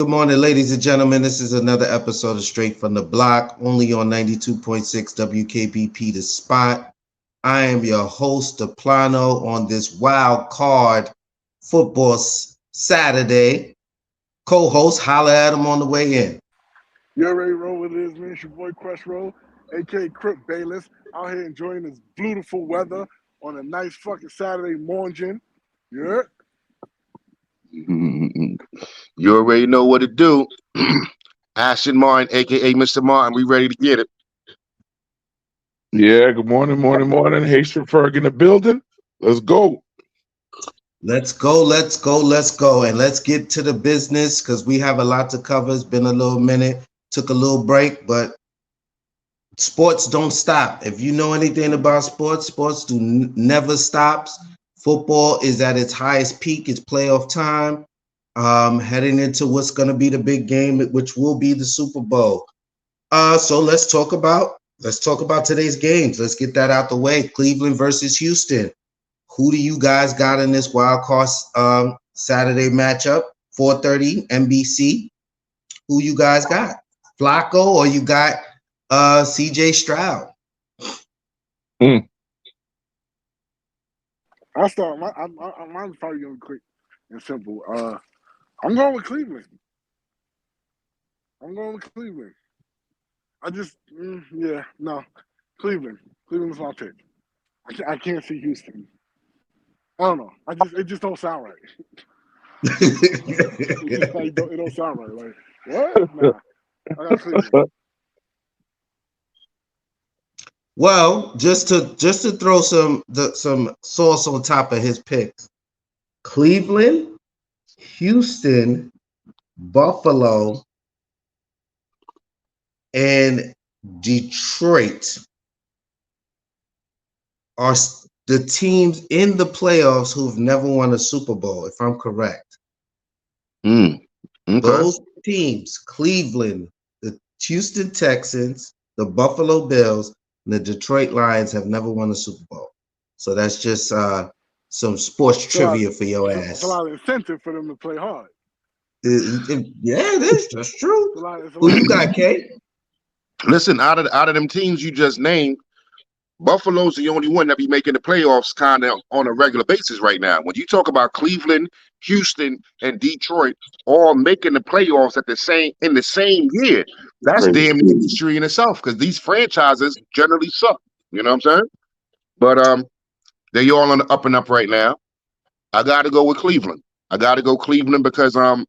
Good morning, ladies and gentlemen. This is another episode of Straight from the Block, only on 92.6 WKBP The Spot. I am your host, DePlano, on this wild card football Saturday. Co-host, holla at him on the way in. You already know what it is, man. It's your boy Crush Roll, a.k.a. Crip Bayless, out here enjoying this beautiful weather on a nice fucking Saturday morning. Yeah. You already know what to do. Ashton Martin, a.k.a. Mr. Martin, we ready to get it. Yeah, good morning. Haitian Ferg in the building. Let's go. Let's go. And let's get to the business because we have a lot to cover. It's been a little minute. Took a little break, but sports don't stop. If you know anything about sports never stops. Football is at its highest peak. It's playoff time. Heading into what's going to be the big game, which will be the Super Bowl. So let's talk about today's games. Let's get that out the way. Cleveland versus Houston. Who do you guys got in this wild card Saturday matchup? 4:30 NBC. Who you guys got? Flacco or you got CJ Stroud? I'll start. Mine's probably going to be quick and simple. I'm going with Cleveland. Cleveland. Cleveland's my pick. I can't see Houston. I don't know. It just don't sound right. it don't sound right. Like what? Nah. I got Cleveland. Well, just to throw some sauce on top of his picks, Cleveland, Houston, Buffalo, and Detroit are the teams in the playoffs who've never won a Super Bowl, if I'm correct. Okay. Those teams, Cleveland, the Houston Texans, the Buffalo Bills, and the Detroit Lions have never won a Super Bowl. So that's just some sports trivia for your ass. It's a lot of incentive for them to play hard. Yeah, it is. That's true. Who you got, Kate? Listen, out of them teams you just named, Buffalo's the only one that be making the playoffs kind of on a regular basis right now. When you talk about Cleveland, Houston, and Detroit all making the playoffs in the same year, that's damn near history in itself because these franchises generally suck. You know what I'm saying? But they all on the up and up right now. I got to go with Cleveland. Because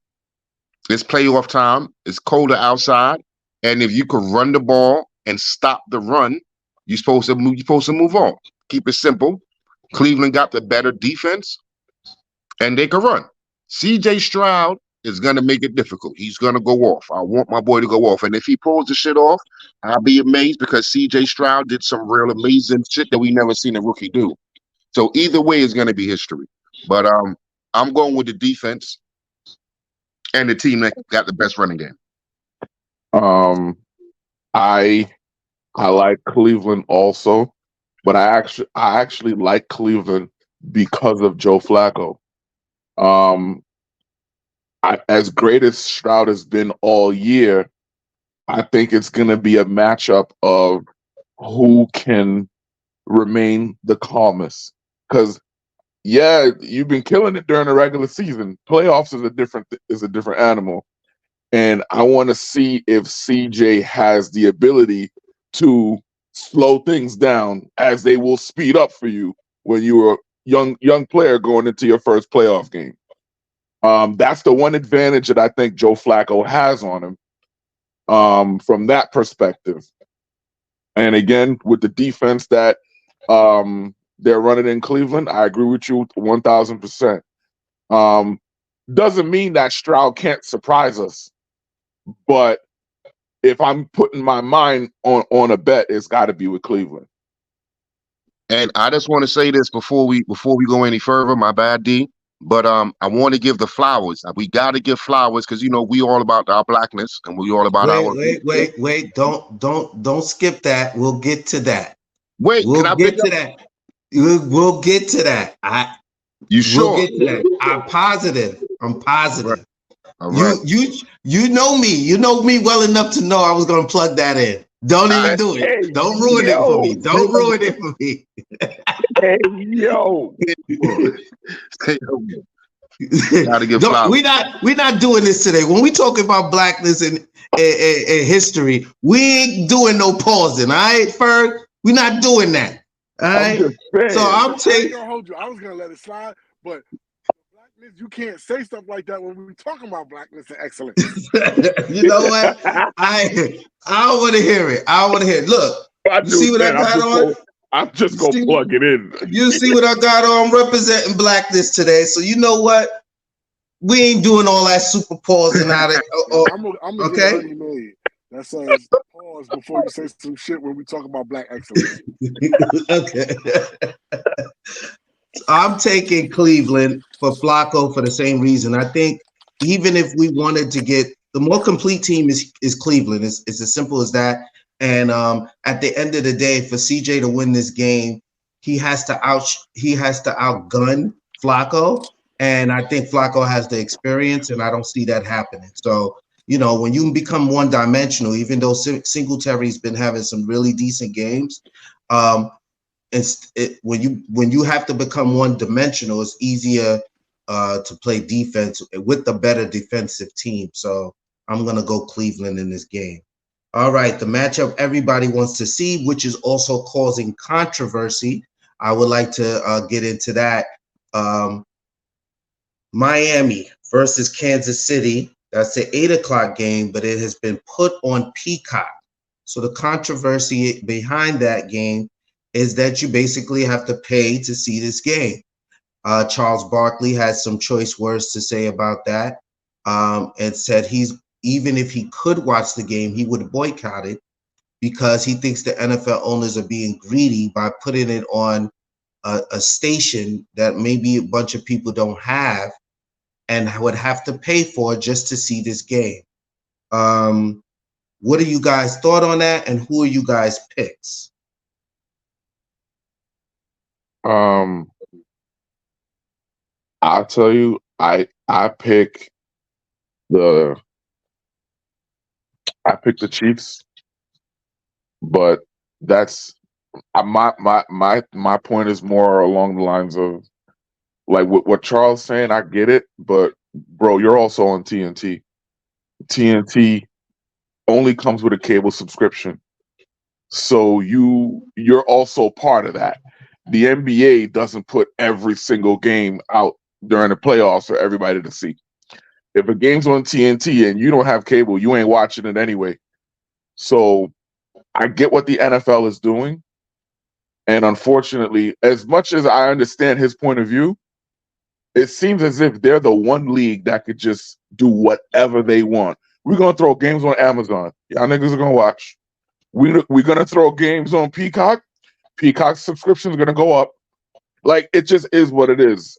it's playoff time. It's colder outside, and if you could run the ball and stop the run, you're supposed to move on. Keep it simple. Cleveland got the better defense, and they can run. CJ Stroud is going to make it difficult. He's going to go off. I want my boy to go off. And if he pulls the shit off, I'll be amazed because CJ Stroud did some real amazing shit that we never seen a rookie do. So either way is going to be history. But I'm going with the defense and the team that got the best running game. I like Cleveland also, but I actually like Cleveland because of Joe Flacco. As great as Stroud has been all year, I think it's going to be a matchup of who can remain the calmest. Because you've been killing it during the regular season. Playoffs is a different animal, and I want to see if CJ has the ability to slow things down, as they will speed up for you when you're a young player going into your first playoff game. That's the one advantage that I think Joe Flacco has on him from that perspective. And again, with the defense that they're running in Cleveland, I agree with you 1,000%. Doesn't mean that Stroud can't surprise us, but if I'm putting my mind on a bet, it's got to be with Cleveland. And I just want to say this before we go any further. My bad, D. But I want to give the flowers. We got to give flowers because we all about our blackness and we all about our. Wait! Don't skip that. We'll get to that. We'll get to that. We'll get to that. You sure? We'll get to that. I'm positive. Right. All right. You know me. You know me well enough to know I was gonna plug that in. Don't even do it. Hey, Don't ruin it for me. yo, Don't ruin it for me. hey, yo. Gotta get flowers. We're not doing this today. When we talk about blackness and history, we ain't doing no pausing. All right, Ferg? We're not doing that. All right. I'm just saying. So I'm I ain't taking. gonna hold you. I was gonna let it slide, but blackness, you can't say stuff like that when we talking about blackness and excellence. You know what? I don't want to hear it. I don't want to hear it. Look, you see what I got on? I'm just gonna plug it in. You see what I got on? Representing blackness today. So you know what? We ain't doing all that super pausing out of. I'm gonna okay. get a honey made that says pause before you say some shit when we talk about black excellence. Okay. I'm taking Cleveland for Flacco for the same reason. I think even if we wanted to get the more complete team is Cleveland. It's as simple as that. And at the end of the day, for CJ to win this game, he has to outgun Flacco. And I think Flacco has the experience, and I don't see that happening. So, you know, when you become one-dimensional, even though Singletary's been having some really decent games, when you have to become one-dimensional, it's easier to play defense with the better defensive team. So I'm going to go Cleveland in this game. All right, the matchup everybody wants to see, which is also causing controversy. I would like to get into that. Miami versus Kansas City. That's the 8:00 game, but it has been put on Peacock. So the controversy behind that game is that you basically have to pay to see this game. Charles Barkley has some choice words to say about that, and said even if he could watch the game, he would boycott it because he thinks the NFL owners are being greedy by putting it on a station that maybe a bunch of people don't have and would have to pay for just to see this game. What are you guys' thought on that, and who are you guys' picks? I'll tell you, I pick the Chiefs, but that's my point is more along the lines of like what Charles saying. I get it, but bro, you're also on TNT. TNT only comes with a cable subscription, so you're also part of that. The NBA doesn't put every single game out during the playoffs for everybody to see. If a game's on TNT and you don't have cable, you ain't watching it anyway. So I get what the NFL is doing. And unfortunately, as much as I understand his point of view, it seems as if they're the one league that could just do whatever they want. We're going to throw games on Amazon. Y'all niggas are going to watch. We're going to throw games on Peacock. Peacock subscriptions are going to go up. Like, it just is what it is.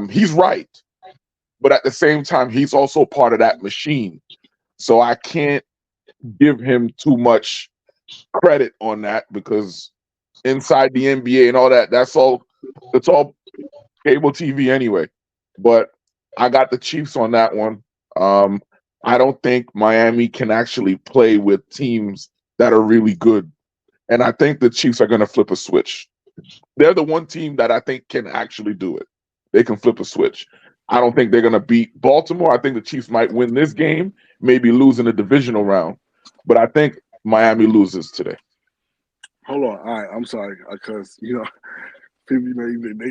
He's right. But at the same time, he's also part of that machine. So I can't give him too much credit on that because inside the NBA and all that, it's all cable TV anyway. But I got the Chiefs on that one. I don't think Miami can actually play with teams that are really good. And I think the Chiefs are going to flip a switch. They're the one team that I think can actually do it. They can flip a switch. I don't think they're going to beat Baltimore. I think the Chiefs might win this game, maybe lose in the divisional round. But I think Miami loses today. Hold on. All right. I'm sorry. Because, you know, people,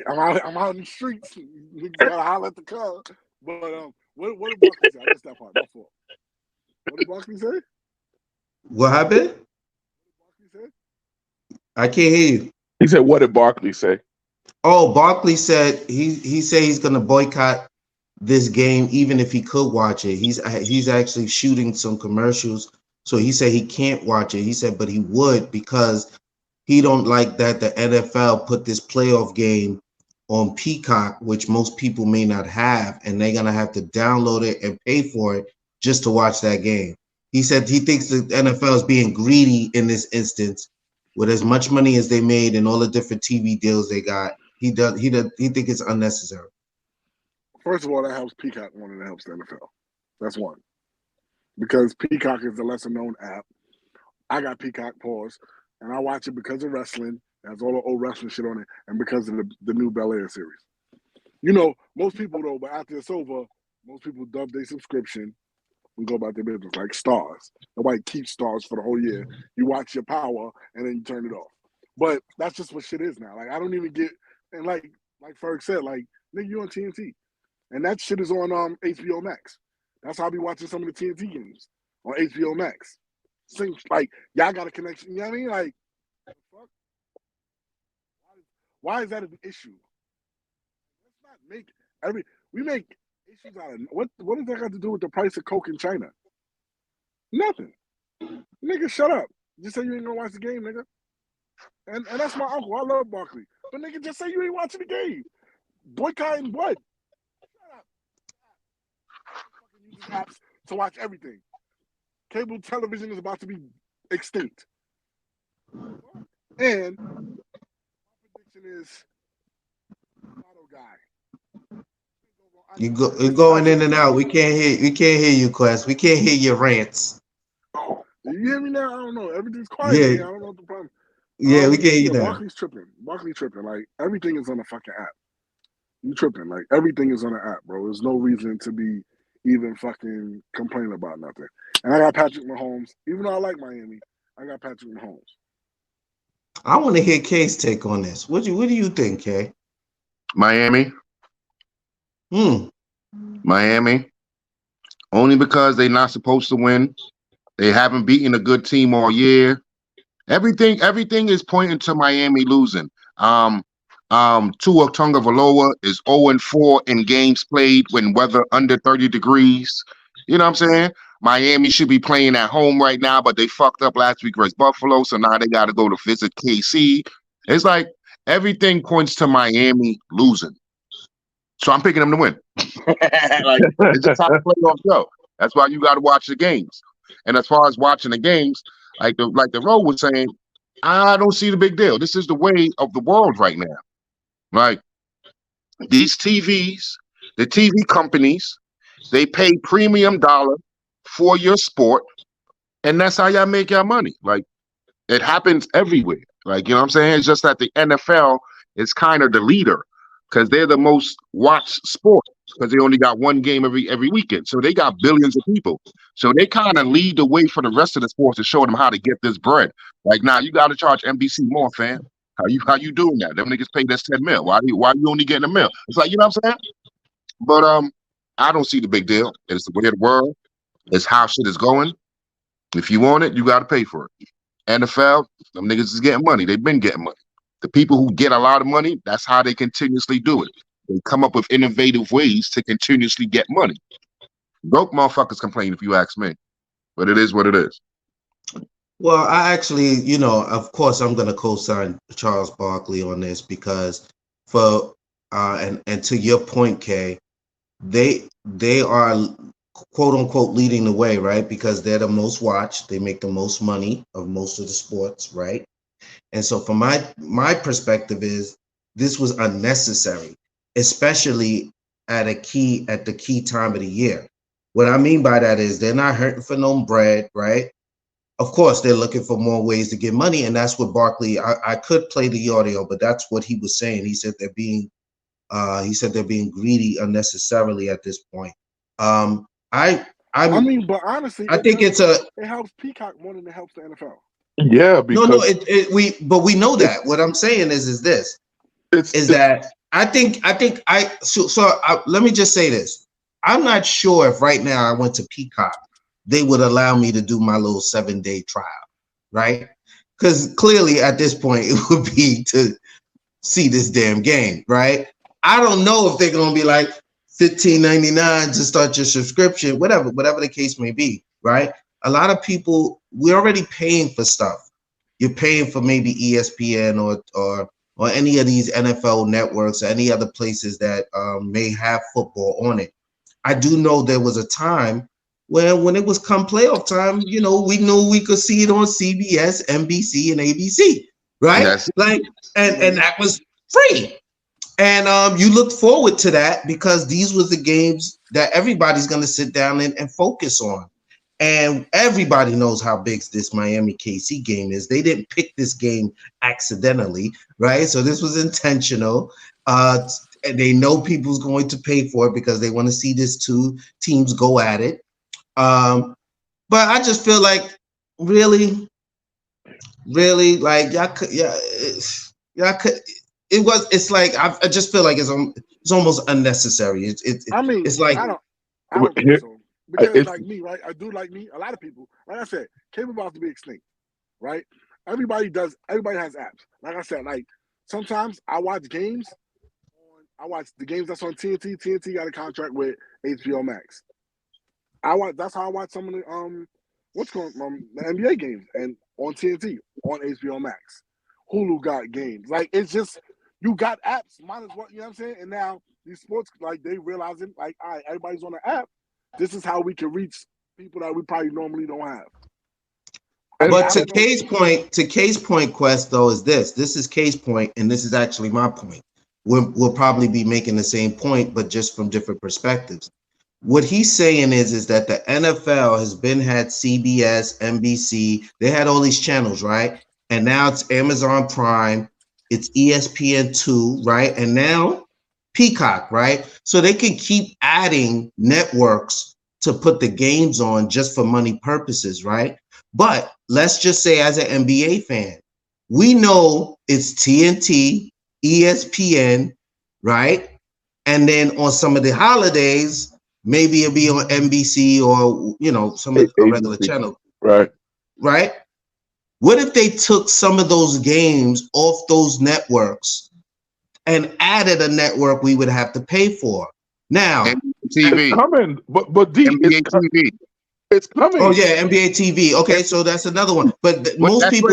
I'm out in the streets. You got to holler at the car. But what did Barkley say? I missed that part. My fault. What did Barkley say? What happened? What did Barkley say? I can't hear you. He said, what did Barkley say? Oh, Barkley said he said he's going to boycott this game even if he could watch it. He's actually shooting some commercials. So he said he can't watch it. He said, but he would because he don't like that the NFL put this playoff game on Peacock, which most people may not have, and they're going to have to download it and pay for it just to watch that game. He said he thinks the NFL is being greedy in this instance with as much money as they made and all the different TV deals they got. He think it's unnecessary. First of all, that helps Peacock more than it helps the NFL. That's one. Because Peacock is the lesser known app. I got Peacock, pause, and I watch it because of wrestling. It has all the old wrestling shit on it, and because of the new Bel-Air series. You know, most people though, but after it's over, most people dub their subscription and go about their business like Stars. Nobody keeps Stars for the whole year. You watch your Power and then you turn it off. But that's just what shit is now. Like I don't even get, and like Ferg said, like nigga, you on TNT, and that shit is on HBO Max. That's how I be watching some of the TNT games on HBO Max. Seems like y'all got a connection. You know what I mean? Like, fuck? Why is that an issue? Let's not make we make issues out of what does that got to do with the price of Coke in China? Nothing. Nigga, shut up. Just say you ain't gonna watch the game, nigga. And that's my uncle. I love Barkley. But nigga, just say you ain't watching the game. Boycotting what? Shut up. Fucking use apps to watch everything. Cable television is about to be extinct. And my prediction is Auto Guy. You're going in and out. We can't hear you, Quest. We can't hear your rants. Oh, you hear me now? I don't know. Everything's quiet. Yeah. Here. I don't know what the problem. Yeah, we can't hear you now. Barkley's tripping. Barkley tripping. Like everything is on the fucking app. You tripping. Like everything is on the app, bro. There's no reason to be even fucking complaining about nothing. And I got Patrick Mahomes. Even though I like Miami, I got Patrick Mahomes. I want to hear Kay's take on this. What do you think, Kay? Miami. Miami. Only because they're not supposed to win. They haven't beaten a good team all year. Everything is pointing to Miami losing. Tua Tagovailoa is 0-4 in games played when weather under 30 degrees. You know what I'm saying? Miami should be playing at home right now, but they fucked up last week versus Buffalo, so now they got to go to visit KC. It's like everything points to Miami losing. So I'm picking them to win. Like it's just how the playoffs go. That's why you got to watch the games. And as far as watching the games, like the Roe was saying, I don't see the big deal. This is the way of the world right now. Like these TVs, the TV companies, they pay premium dollar for your sport, and that's how y'all make your money. Like it happens everywhere. Like, you know what I'm saying? It's just that the NFL is kind of the leader because they're the most watched sport because they only got one game every weekend. So they got billions of people. So they kind of lead the way for the rest of the sports to show them how to get this bread. Like, now you got to charge NBC more, fam. How you doing that? Them niggas pay us $10 million. Why you only getting $1 million? It's like, you know what I'm saying? But I don't see the big deal. It's the way of the world. It's how shit is going. If you want it, you got to pay for it. NFL, them niggas is getting money. They've been getting money. The people who get a lot of money, that's how they continuously do it. They come up with innovative ways to continuously get money. Broke motherfuckers complain, if you ask me. But it is what it is. Well, I actually, of course, I'm going to co-sign Charles Barkley on this because and to your point, Kay, they are quote unquote leading the way, right? Because they're the most watched. They make the most money of most of the sports, right? And so from my perspective is this was unnecessary, especially at the key time of the year. What I mean by that is they're not hurting for no bread, right? Of course, they're looking for more ways to get money, and that's what Barkley. I could play the audio, but that's what he was saying. He said they're being greedy unnecessarily at this point. But honestly, I think it helps Peacock more than it helps the NFL. Yeah, because we know that. What I'm saying is let me just say this. I'm not sure if right now I went to Peacock, they would allow me to do my little 7-day trial, right? Because clearly at this point it would be to see this damn game, right? I don't know if they're gonna be like $15.99 to start your subscription, whatever the case may be, right? A lot of people, we're already paying for stuff. You're paying for maybe ESPN or any of these NFL networks or any other places that may have football on it. I do know there was a time when it was come playoff time, we knew we could see it on CBS, NBC, and ABC, right? Yes. And that was free. And you look forward to that because these were the games that everybody's going to sit down and focus on. And everybody knows how big this Miami KC game is. They didn't pick this game accidentally, right? So this was intentional. And they know people's going to pay for it because they want to see these two teams go at it. But I just feel like really, like y'all could, it's like I just feel like it's almost unnecessary. It's like I don't think so. Because like me, right? I do like me. A lot of people, like I said, cable about to be extinct, right? Everybody has apps. Like I said, like sometimes I watch games. I watch the games that's on TNT. TNT got a contract with HBO Max. That's how I watch some of the the NBA games and on TNT on HBO Max. Hulu got games. Like it's just you got apps. Might as well, you know what I'm saying? And now these sports, like they realizing, like, all right, everybody's on the app. This is how we can reach people that we probably normally don't have. But to K's point, Quest, though, is this. This is K's point, and this is actually my point. We'll probably be making the same point, but just from different perspectives. What he's saying is that the NFL had CBS, NBC, they had all these channels, right? And now it's Amazon Prime, it's ESPN2, right? And now Peacock, right? So they can keep adding networks to put the games on just for money purposes, right? But let's just say as an NBA fan, we know it's TNT, ESPN, right? And then on some of the holidays, maybe it'll be on NBC or, some of the regular channel. Right. Right? What if they took some of those games off those networks and added a network we would have to pay for? Now, TV. It's coming, but D, NBA TV. It's coming. Oh yeah, NBA TV. Okay, so that's another one. But most people.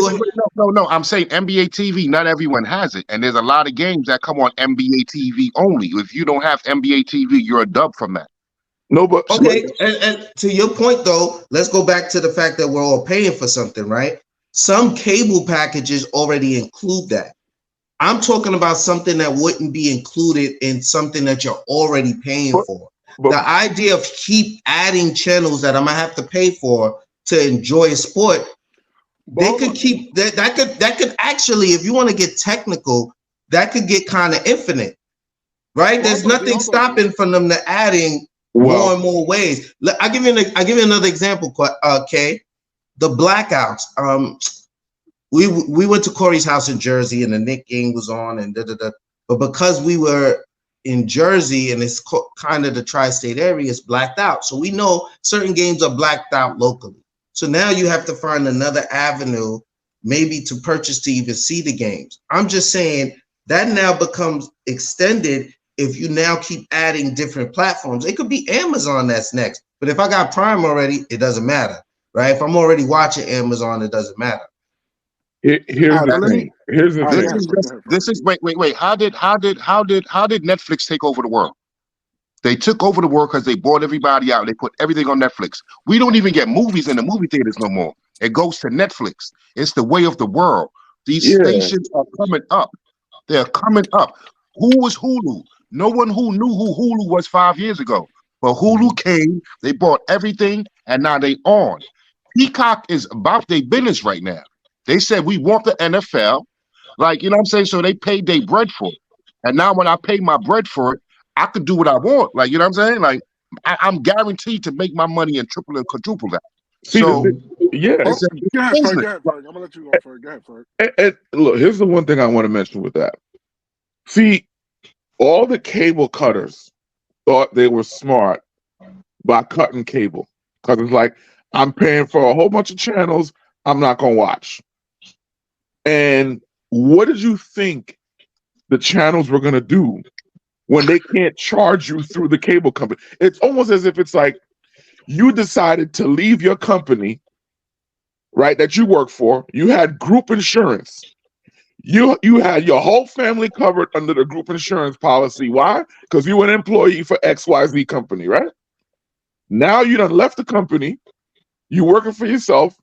No. I'm saying NBA TV. Not everyone has it, and there's a lot of games that come on NBA TV only. If you don't have NBA TV, you're a dub from that. No, but okay. And to your point, though, let's go back to the fact that we're all paying for something, right? Some cable packages already include that. I'm talking about something that wouldn't be included in something that you're already paying for. The idea of keep adding channels that I'm gonna have to pay for to enjoy a sport, they could keep that could actually, if you want to get technical, that could get kind of infinite, right? There's nothing stopping from them to adding more and more ways. I'll give you another example, Kay. The blackouts. We went to Corey's house in Jersey and the Knicks game was on and but because we were in Jersey and it's kind of the tri-state area, it's blacked out. So we know certain games are blacked out locally. So now you have to find another avenue maybe to purchase to even see the games. I'm just saying that now becomes extended if you now keep adding different platforms. It could be Amazon that's next, but if I got Prime already, it doesn't matter, right? If I'm already watching Amazon, it doesn't matter. Here's the thing. This is wait. How did Netflix take over the world? They took over the world because they bought everybody out. They put everything on Netflix. We don't even get movies in the movie theaters no more. It goes to Netflix. It's the way of the world. These stations are coming up. They're coming up. Who was Hulu? No one who knew who Hulu was 5 years ago. But Hulu came, they bought everything, and now they on. Peacock is about their business right now. They said, we want the NFL. Like, you know what I'm saying? So they paid their bread for it. And now when I pay my bread for it, I could do what I want. Like, you know what I'm saying? Like, I'm guaranteed to make my money and triple and quadruple that. So, Go ahead, Ferg. I'm going to let you go, Ferg. Go ahead, Ferg. And look, here's the one thing I want to mention with that. See, all the cable cutters thought they were smart by cutting cable. Because it's like, I'm paying for a whole bunch of channels I'm not going to watch. And what did you think the channels were going to do when they can't charge you through the cable company? It's almost as if it's like you decided to leave your company, right, that you work for. You had group insurance. You had your whole family covered under the group insurance policy. Why? Because you were an employee for XYZ company, right? Now you done left the company. You working for yourself.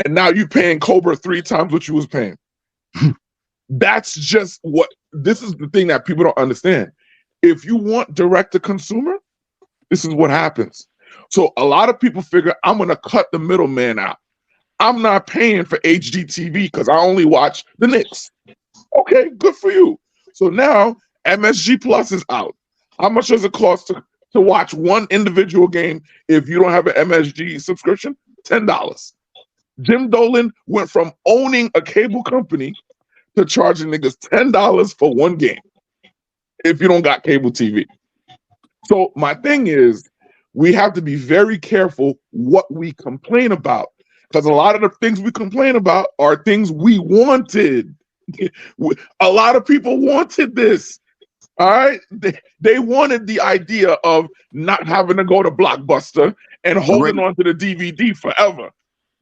And now you paying Cobra 3 times what you was paying. That's just what this is the thing that people don't understand. If you want direct to consumer, this is what happens. So a lot of people figure I'm going to cut the middleman out. I'm not paying for HGTV because I only watch the Knicks. Okay, good for you. So now MSG Plus is out. How much does it cost to watch one individual game if you don't have an MSG subscription? $10. Jim Dolan went from owning a cable company to charging niggas $10 for one game if you don't got cable TV. So my thing is, we have to be very careful what we complain about, because a lot of the things we complain about are things we wanted. A lot of people wanted this. All right, they wanted the idea of not having to go to Blockbuster and holding on to the DVD forever.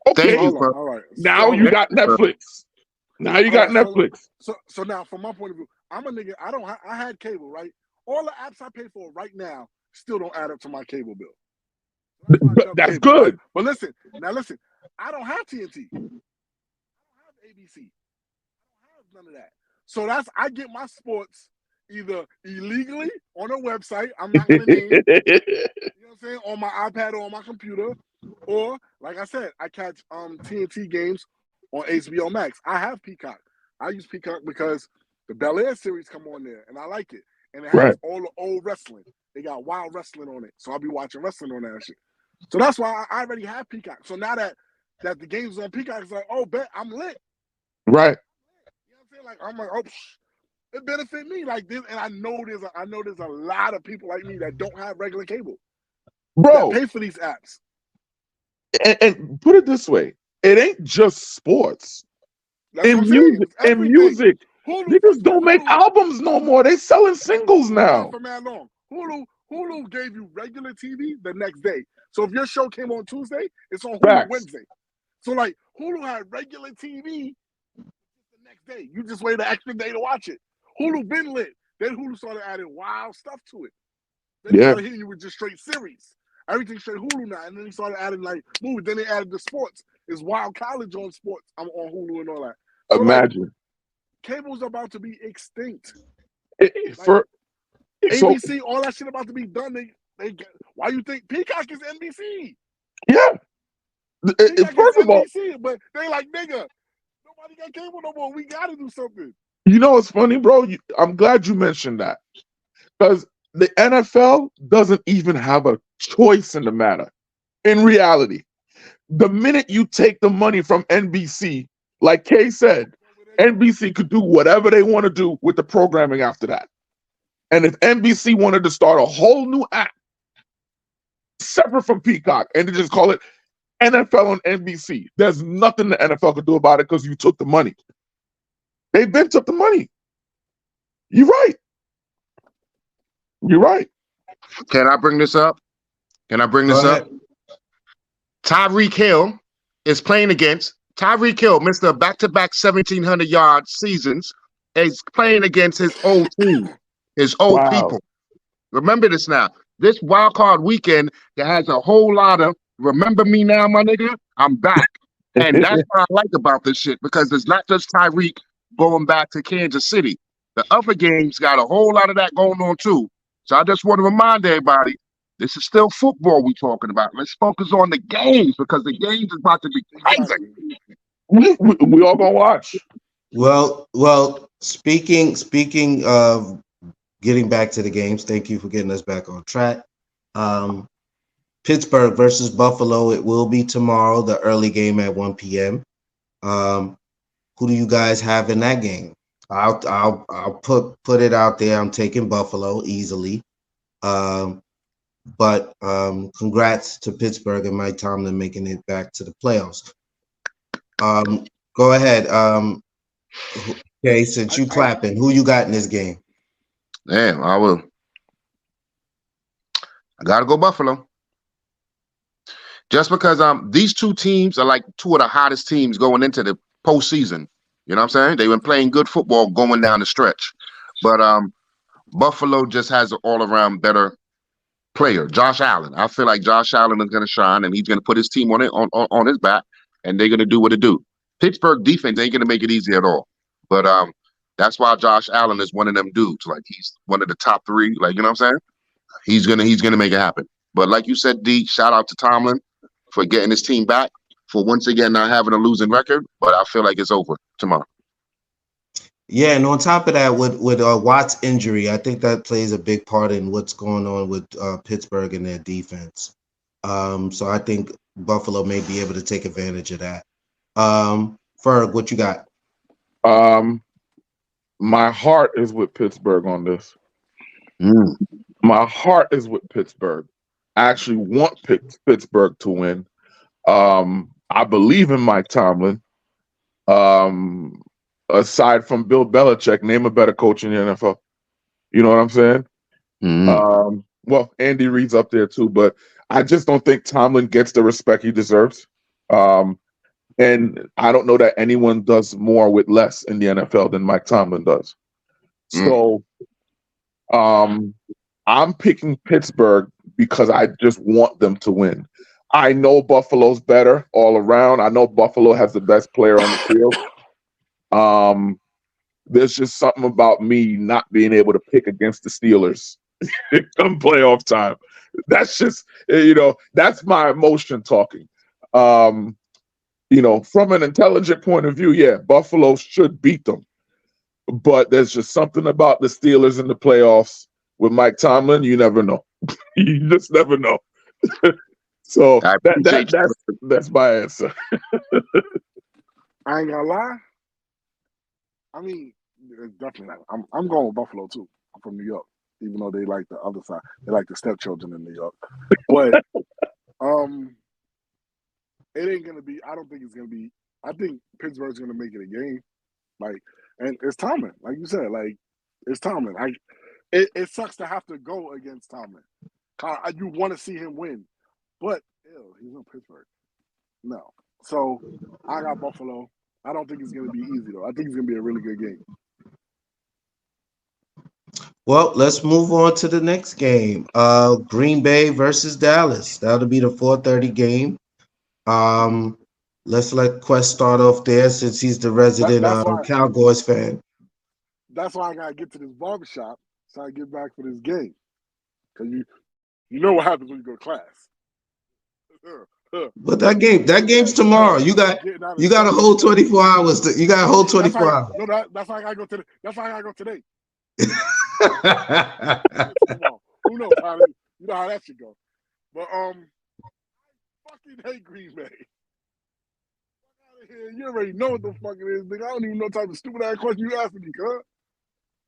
Okay, Thank you, bro. All right. now you got Netflix. Now you got Netflix. So now, from my point of view, I'm a nigga. I had cable, right? All the apps I pay for right now still don't add up to my cable bill. That's good. But listen, I don't have TNT. I don't have ABC. I don't have none of that. So I get my sports either illegally on a website. I'm not gonna name. You know what I'm saying? On my iPad or on my computer, or like I said, I catch TNT games on HBO Max. I have Peacock. I use Peacock because the Bel-Air series come on there, and I like it. And it has all the old wrestling. They got Wild Wrestling on it, so I'll be watching wrestling on that shit. So that's why I already have Peacock. So now that the game's on Peacock, it's like, oh, bet I'm lit. Right. You know what I'm saying? Like I'm like, oh, it benefit me like this, and I know there's a lot of people like me that don't have regular cable, bro, that pay for these apps. And put it this way, it ain't just sports. That's In music, niggas don't make albums no more. They selling singles now. For mad long. Hulu gave you regular TV the next day. So if your show came on Tuesday, it's on Hulu Wednesday. So like Hulu had regular TV the next day. You just wait an extra day to watch it. Hulu been lit. Then Hulu started adding wild stuff to it. Then they started hitting you with just straight series. Everything straight Hulu now. And then they started adding like movies. Then they added the sports. It's Wild College on sports. I'm on Hulu and all that. So imagine. Like, cable's about to be extinct. ABC, all that shit about to be done. They get, why you think Peacock is NBC? Yeah. First of all, but they like, nigga, nobody got cable no more. We got to do something. You know what's funny, bro? I'm glad you mentioned that, because the NFL doesn't even have a choice in the matter. In reality, the minute you take the money from NBC, like Kay said, NBC could do whatever they want to do with the programming after that. And if NBC wanted to start a whole new app separate from Peacock and to just call it NFL on NBC, there's nothing the NFL could do about it because you took the money. They then took the money. You're right. You're right. Can I bring this up? Tyreek Hill is playing against Tyreek Hill, Mr. Back-to-back 1,700-yard seasons, is playing against his old team, his old people. Remember this now. This wild card weekend that has a whole lot of remember me now, my nigga. I'm back. And that's what I like about this shit, because it's not just Tyreek going back to Kansas City. The other games got a whole lot of that going on too. So I just want to remind everybody, this is still football we're talking about. Let's focus on the games, because the games is about to be crazy. We all gonna watch. Well. Speaking of getting back to the games, thank you for getting us back on track. Pittsburgh versus Buffalo. It will be tomorrow, the early game at 1 p.m. Who do you guys have in that game? I'll put it out there. I'm taking Buffalo easily. But congrats to Pittsburgh and Mike Tomlin making it back to the playoffs. Go ahead. Okay, since you clapping, who you got in this game? Damn, I gotta go Buffalo. Just because these two teams are like two of the hottest teams going into the postseason. You know what I'm saying? They've been playing good football going down the stretch. But Buffalo just has an all-around better player, Josh Allen. I feel like Josh Allen is going to shine, and he's going to put his team on his back, and they're going to do what it do. Pittsburgh defense ain't going to make it easy at all. But That's why Josh Allen is one of them dudes. Like he's one of the top 3. Like, you know what I'm saying? He's gonna make it happen. But like you said, D, shout out to Tomlin for getting his team back, for once again not having a losing record. But I feel like it's over tomorrow. Yeah, and on top of that, with Watt's injury, I think that plays a big part in what's going on with Pittsburgh and their defense. So I think Buffalo may be able to take advantage of that. Ferg, what you got? My heart is with Pittsburgh on this. My heart is with Pittsburgh. I actually want Pittsburgh to win. I believe in Mike Tomlin. Aside from Bill Belichick, name a better coach in the NFL. You know what I'm saying? Well, Andy Reid's up there too, but I just don't think Tomlin gets the respect he deserves. And I don't know that anyone does more with less in the NFL than Mike Tomlin does. So I'm picking Pittsburgh because I just want them to win. I know Buffalo's better all around. I know Buffalo has the best player on the field. There's just something about me not being able to pick against the Steelers come playoff time. That's just, that's my emotion talking. From an intelligent point of view, yeah, Buffalo should beat them. But there's just something about the Steelers in the playoffs with Mike Tomlin. You never know. You just never know. So that's my answer. I ain't gonna lie. I mean, definitely. I'm going with Buffalo too. I'm from New York, even though they like the other side. They like the stepchildren in New York. But it ain't gonna be. I don't think it's gonna be. I think Pittsburgh's gonna make it a game. And it's Tomlin, like you said. It's Tomlin. It sucks to have to go against Tomlin. You want to see him win, but he's in Pittsburgh. No, so I got Buffalo. I don't think it's going to be easy, though. I think it's going to be a really good game. Well, let's move on to the next game. Green Bay versus Dallas. That'll be the 4:30 game. Let's let Quest start off there since he's the resident Cowboys fan. That's why I got to get to this barbershop so I get back for this game. Because you know what happens when you go to class. But that game's tomorrow. You got a whole 24 hours. You got a whole 24 hours. No, that's why I gotta go today. That's why I gotta go today. Who knows? You know how that should go. But I fucking hate Green Bay. Fuck out of here. You already know what the fuck it is, nigga. I don't even know what type of stupid ass question you asking me, cuz.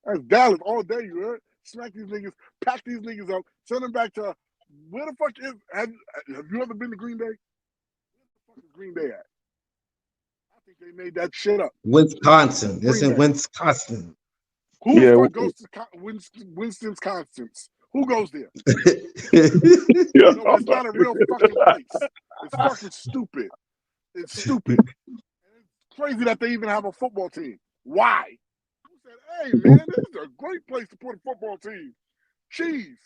That's Dallas all day, you heard? Smack these niggas, pack these niggas up, send them back to where the fuck is? Have you ever been to Green Bay? Where the fuck is Green Bay at? I think they made that shit up. Wisconsin. It's in Wisconsin. Who the fuck goes to Winston's Constance? Who goes there? No, it's not a real fucking place. It's fucking stupid. It's stupid. And it's crazy that they even have a football team. Why? Who said, hey, man, this is a great place to put a football team. Cheese.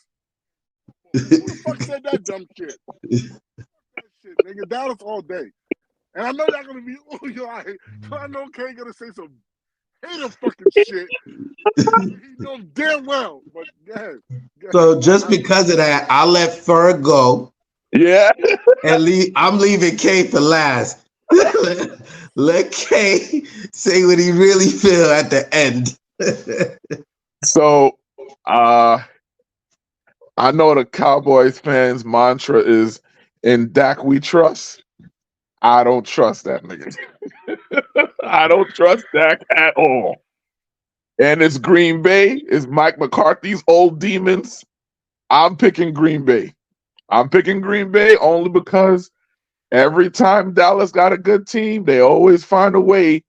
Who the fuck said that dumb shit? That shit, nigga. Dallas all day. And I know y'all gonna be, I know Kay gonna say some hater fucking shit. He knows damn well, but go ahead. So just because of that, I'll let Ferg go. Yeah. And I'm leaving Kay for last. Let Kay say what he really feel at the end. So I know the Cowboys fans' mantra is "In Dak we trust." I don't trust that nigga. I don't trust Dak at all. And it's Green Bay. It's Mike McCarthy's old demons. I'm picking Green Bay. I'm picking Green Bay only because every time Dallas got a good team, they always find a way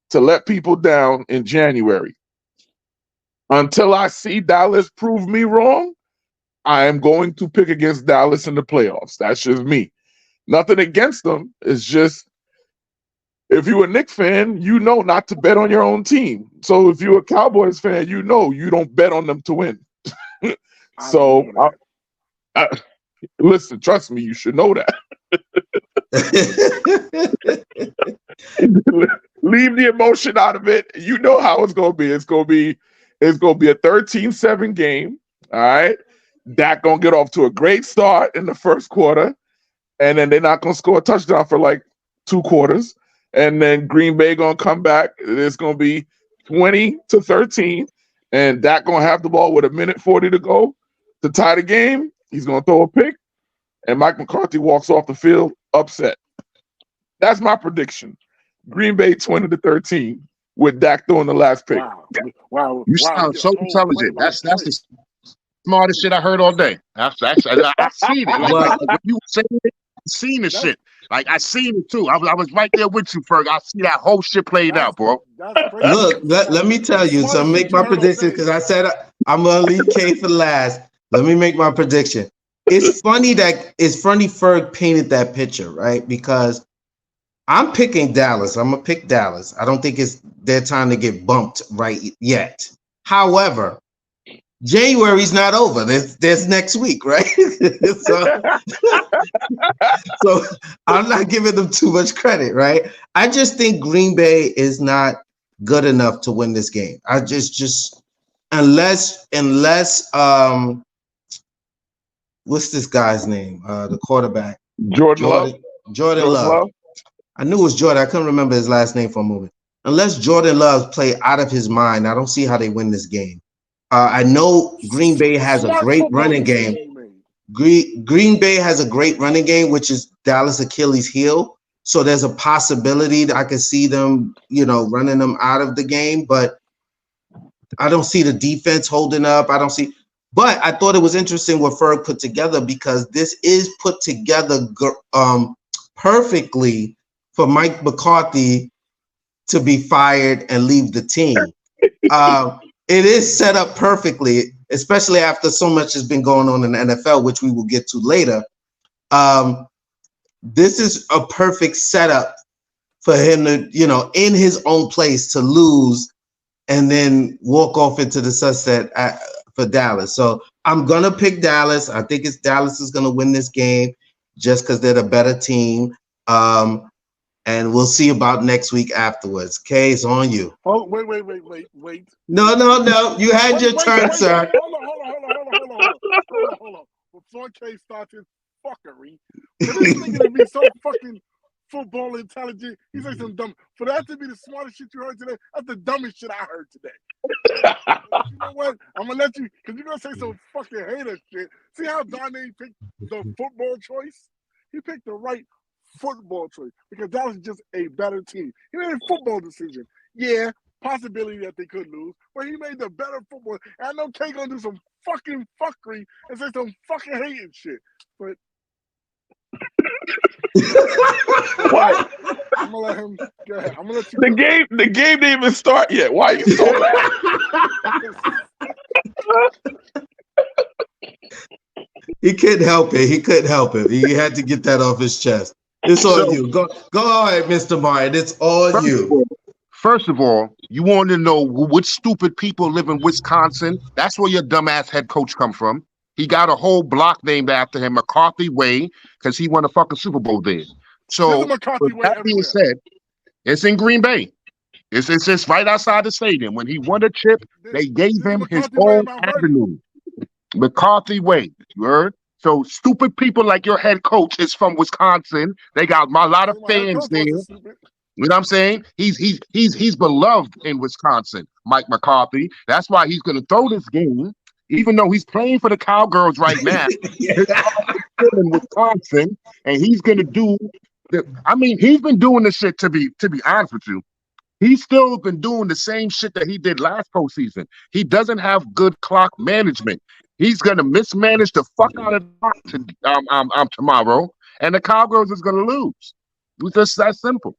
to let people down in January. Until I see Dallas prove me wrong, I am going to pick against Dallas in the playoffs. That's just me. Nothing against them. It's just, if you're a Knicks fan, you know not to bet on your own team. So if you're a Cowboys fan, you know you don't bet on them to win. So, listen, trust me, you should know that. Leave leave the emotion out of it. You know how it's gonna be. It's gonna be a 13-7 game. All right. Dak gonna get off to a great start in the first quarter, and then they're not gonna score a touchdown for like 2 quarters. And then Green Bay gonna come back. It's gonna be 20-13, and Dak gonna have the ball with 1:40 to go to tie the game. He's gonna throw a pick, and Mike McCarthy walks off the field upset. That's my prediction. Green Bay 20-13 with Dak throwing the last pick. Wow. You sound so intelligent. That's the smartest shit I heard all day. I seen it. Like when you were saying it, I seen the shit. Like I seen it too. I was right there with you, Ferg. I see that whole shit played out, bro. Look, let me tell you. So make my prediction because I said I'm gonna leave K for last. Let me make my prediction. It's funny Ferg painted that picture, right? Because I'm picking Dallas. I'm gonna pick Dallas. I don't think it's their time to get bumped right yet. However, January's not over. There's next week, right? so I'm not giving them too much credit, right? I just think Green Bay is not good enough to win this game. I just unless what's this guy's name? The quarterback. Jordan Love. I knew it was Jordan. I couldn't remember his last name for a moment. Unless Jordan Love play out of his mind, I don't see how they win this game. I know Green Bay has a great running game. Green Bay has a great running game, which is Dallas' Achilles heel. So there's a possibility that I could see them, running them out of the game. But I don't see the defense holding up. But I thought it was interesting what Ferg put together because this is put together perfectly for Mike McCarthy to be fired and leave the team. It is set up perfectly, especially after so much has been going on in the NFL, which we will get to later. This is a perfect setup for him to, in his own place to lose and then walk off into the sunset for Dallas. So I'm going to pick Dallas. I think Dallas is going to win this game just because they're the better team. And we'll see about next week afterwards. Kay, it's on you. Oh, wait. No. You had your turn, sir. Hold on. Before Kay starts his fuckery, for this nigga to be so fucking football intelligent, he says some dumb. For that to be the smartest shit you heard today, that's the dumbest shit I heard today. You know what? I'm gonna let you, because you're gonna say some fucking hater shit. See how Darnay picked the football choice? He picked the right football choice because that was just a better team. He made a football decision. Yeah, possibility that they could lose, but he made the better football. And I know Kay gonna do some fucking fuckery and say some fucking hating shit, but What? I'm gonna let him go ahead. I'm gonna let you. The game didn't even start yet. Why are you so mad? He couldn't help it. He had to get that off his chest. It's on you. Go ahead, Mr. Martin. It's on you. First of all, you want to know which stupid people live in Wisconsin? That's where your dumbass head coach come from. He got a whole block named after him, McCarthy Way, because he won a fucking Super Bowl there. So that being said, it's in Green Bay. It's just right outside the stadium. When he won a chip, they gave him his own avenue. McCarthy Way, you heard? So stupid people like your head coach is from Wisconsin. They got a lot of fans there. You know what I'm saying? He's beloved in Wisconsin, Mike McCarthy. That's why he's gonna throw this game, even though he's playing for the Cowgirls right now. In Wisconsin, and he's gonna do. He's been doing this shit to be honest with you. He's still been doing the same shit that he did last postseason. He doesn't have good clock management. He's gonna mismanage the fuck out of the clock tomorrow, and the Cowgirls is gonna lose. It's just that simple.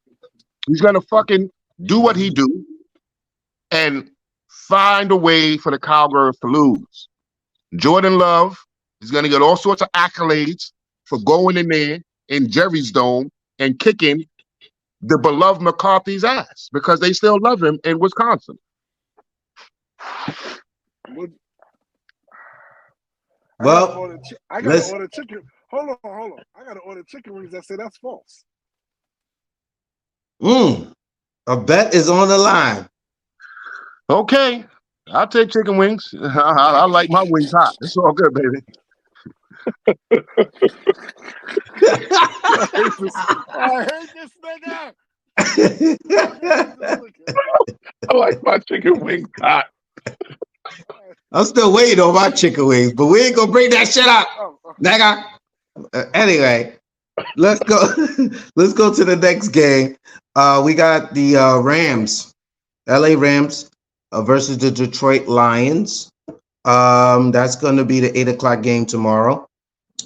He's gonna fucking do what he do and find a way for the Cowgirls to lose. Jordan Love is gonna get all sorts of accolades for going in there in Jerry's Dome and kicking the beloved McCarthy's ass because they still love him in Wisconsin. Well, I gotta order chicken. Hold on. I gotta order chicken wings. I say that's false. A bet is on the line. Okay, I'll take chicken wings. I like my wings hot. It's all good, baby. I hate this nigga. I like my chicken wings hot. I'm still waiting on my chicken wings, but we ain't gonna bring that shit up, nigga. Anyway, let's go. Let's go to the next game. We got the Rams, LA Rams versus the Detroit Lions. That's going to be the 8 o'clock game tomorrow.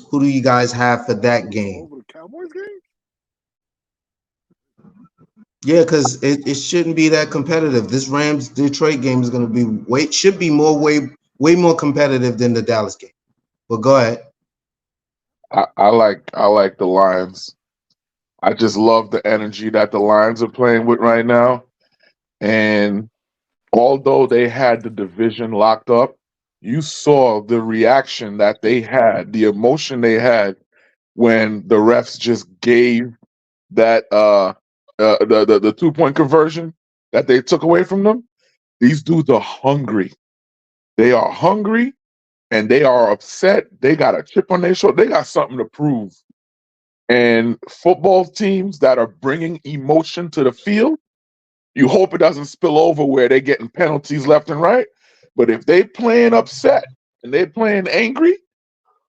Who do you guys have for that game? Over the Cowboys game? Yeah, because it shouldn't be that competitive. This Rams Detroit game is going to be way more competitive than the Dallas game. But go ahead. I like the Lions. I just love the energy that the Lions are playing with right now. And although they had the division locked up, you saw the reaction that they had, the emotion they had when the refs just gave that the 2-point conversion that they took away from them. These dudes are hungry. They are hungry and they are upset. They got a chip on their shoulder. They got something to prove. And football teams that are bringing emotion to the field, you hope it doesn't spill over where they're getting penalties left and right. But if they playing upset and they playing angry,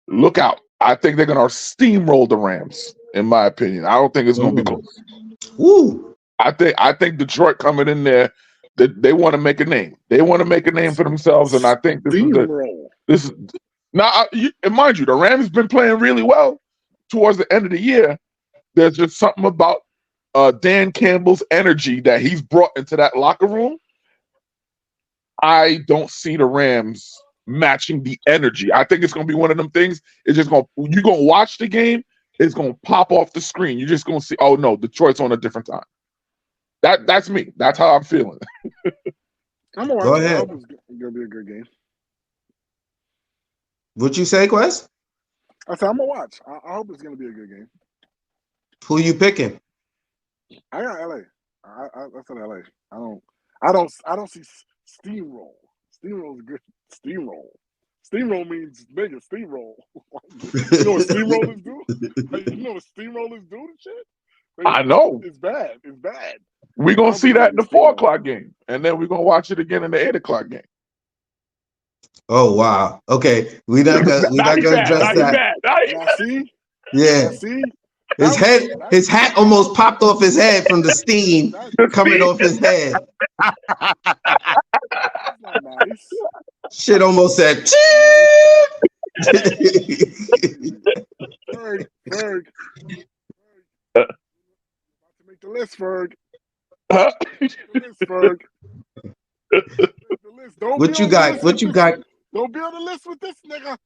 look out. I think they're going to steamroll the Rams, in my opinion. I don't think it's going to be close. Woo. I think Detroit coming in there, they want to make a name. They want to make a name for themselves, and I think this is now. And mind you, the Rams been playing really well towards the end of the year. There's just something about Dan Campbell's energy that he's brought into that locker room. I don't see the Rams matching the energy. I think it's going to be one of them things. It's just you're going to watch the game. It's going to pop off the screen. You're just going to see, oh no, Detroit's on a different time. That's me. That's how I'm feeling. I'm gonna Go ahead. It's gonna be a good game. What'd you say, Quest? I said I'm gonna watch. I hope it's gonna be a good game. Who you picking? I got LA. I said LA. I don't see steamroll. Steamroll is a good steamroll. Steamroll means nigga steamroll. You know what steamrollers do? You know what steamrollers do and shit? I know. It's bad. It's bad. We're going to see that in the 4 o'clock game. And then we're going to watch it again in the 8 o'clock game. Oh, wow. Okay. We're not going to address that. Now, see? Yeah. Now, see? His hat almost popped off his head from the steam coming off his head. That's not nice. Shit almost said, Ferg. About to make the list, Ferg. What you got? What you got? Don't be on the list with this nigga.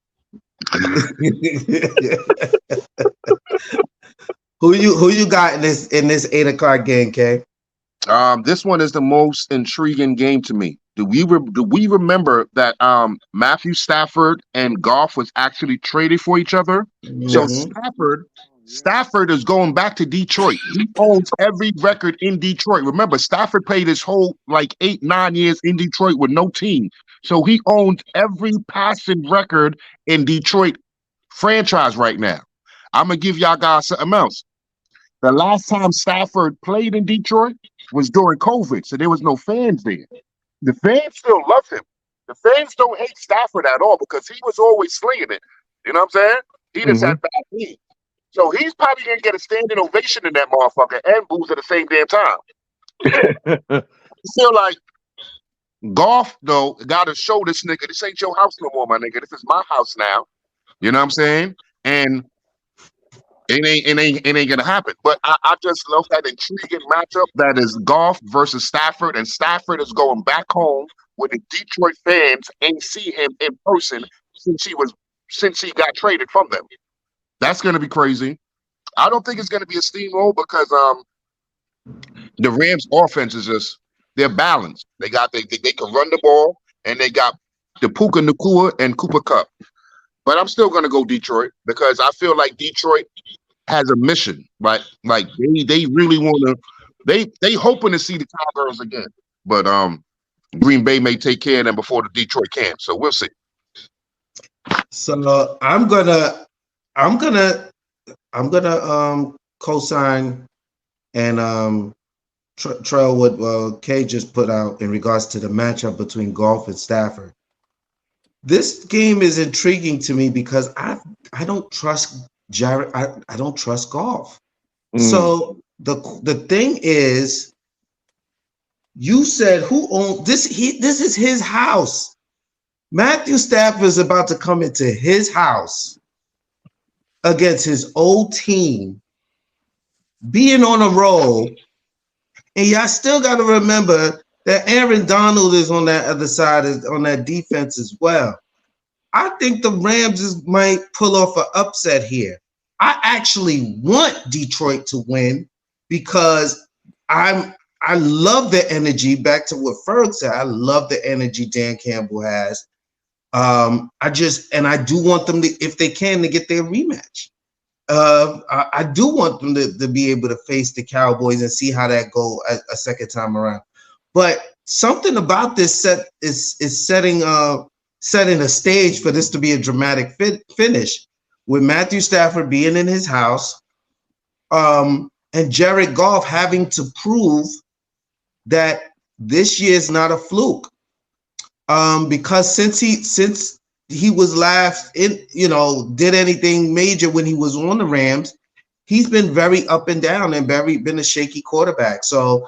Who you got in this 8 o'clock game, Kay? This one is the most intriguing game to me. Do we remember that Matthew Stafford and Goff was actually traded for each other? Mm-hmm. So Stafford is going back to Detroit. He owns every record in Detroit. Remember, Stafford played his whole 8-9 years in Detroit with no team. So he owns every passing record in Detroit franchise right now. I'm going to give y'all guys something else. The last time Stafford played in Detroit was during COVID, so there was no fans there. The fans still love him. The fans don't hate Stafford at all because he was always slinging it. You know what I'm saying? He just had bad knees. So he's probably going to get a standing ovation in that motherfucker and booze at the same damn time. I feel like Goff, though, got to show this nigga, this ain't your house no more, my nigga. This is my house now. You know what I'm saying? And it ain't gonna happen. But I just love that intriguing matchup that is Goff versus Stafford, and Stafford is going back home where the Detroit fans ain't see him in person since he got traded from them. That's gonna be crazy. I don't think it's gonna be a steamroll because the Rams offense is they're balanced. They can run the ball and they got the Puka Nacua and Cooper Kupp. But I'm still gonna go Detroit because I feel like Detroit has a mission, right? Like they really want to They hoping to see the Cowgirls again, but Green Bay may take care of them before the Detroit can. So we'll see. So I'm gonna co-sign and trail what Kay just put out in regards to the matchup between Goff and Stafford. This game is intriguing to me because I don't trust Jared. I don't trust Goff. So the thing is, you said who owned this? This is his house. Matthew Stafford is about to come into his house against his old team, being on a roll, and y'all still got to remember that Aaron Donald is on that other side, on that defense as well. I think the Rams might pull off an upset here. I actually want Detroit to win because I love the energy. Back to what Ferg said, I love the energy Dan Campbell has. I do want them to, if they can, to get their rematch. I do want them to be able to face the Cowboys and see how that go a second time around. But something about this set is setting a stage for this to be a dramatic finish, with Matthew Stafford being in his house, and Jared Goff having to prove that this year is not a fluke. Because since he was last in, did anything major when he was on the Rams, he's been very up and down and been a shaky quarterback. So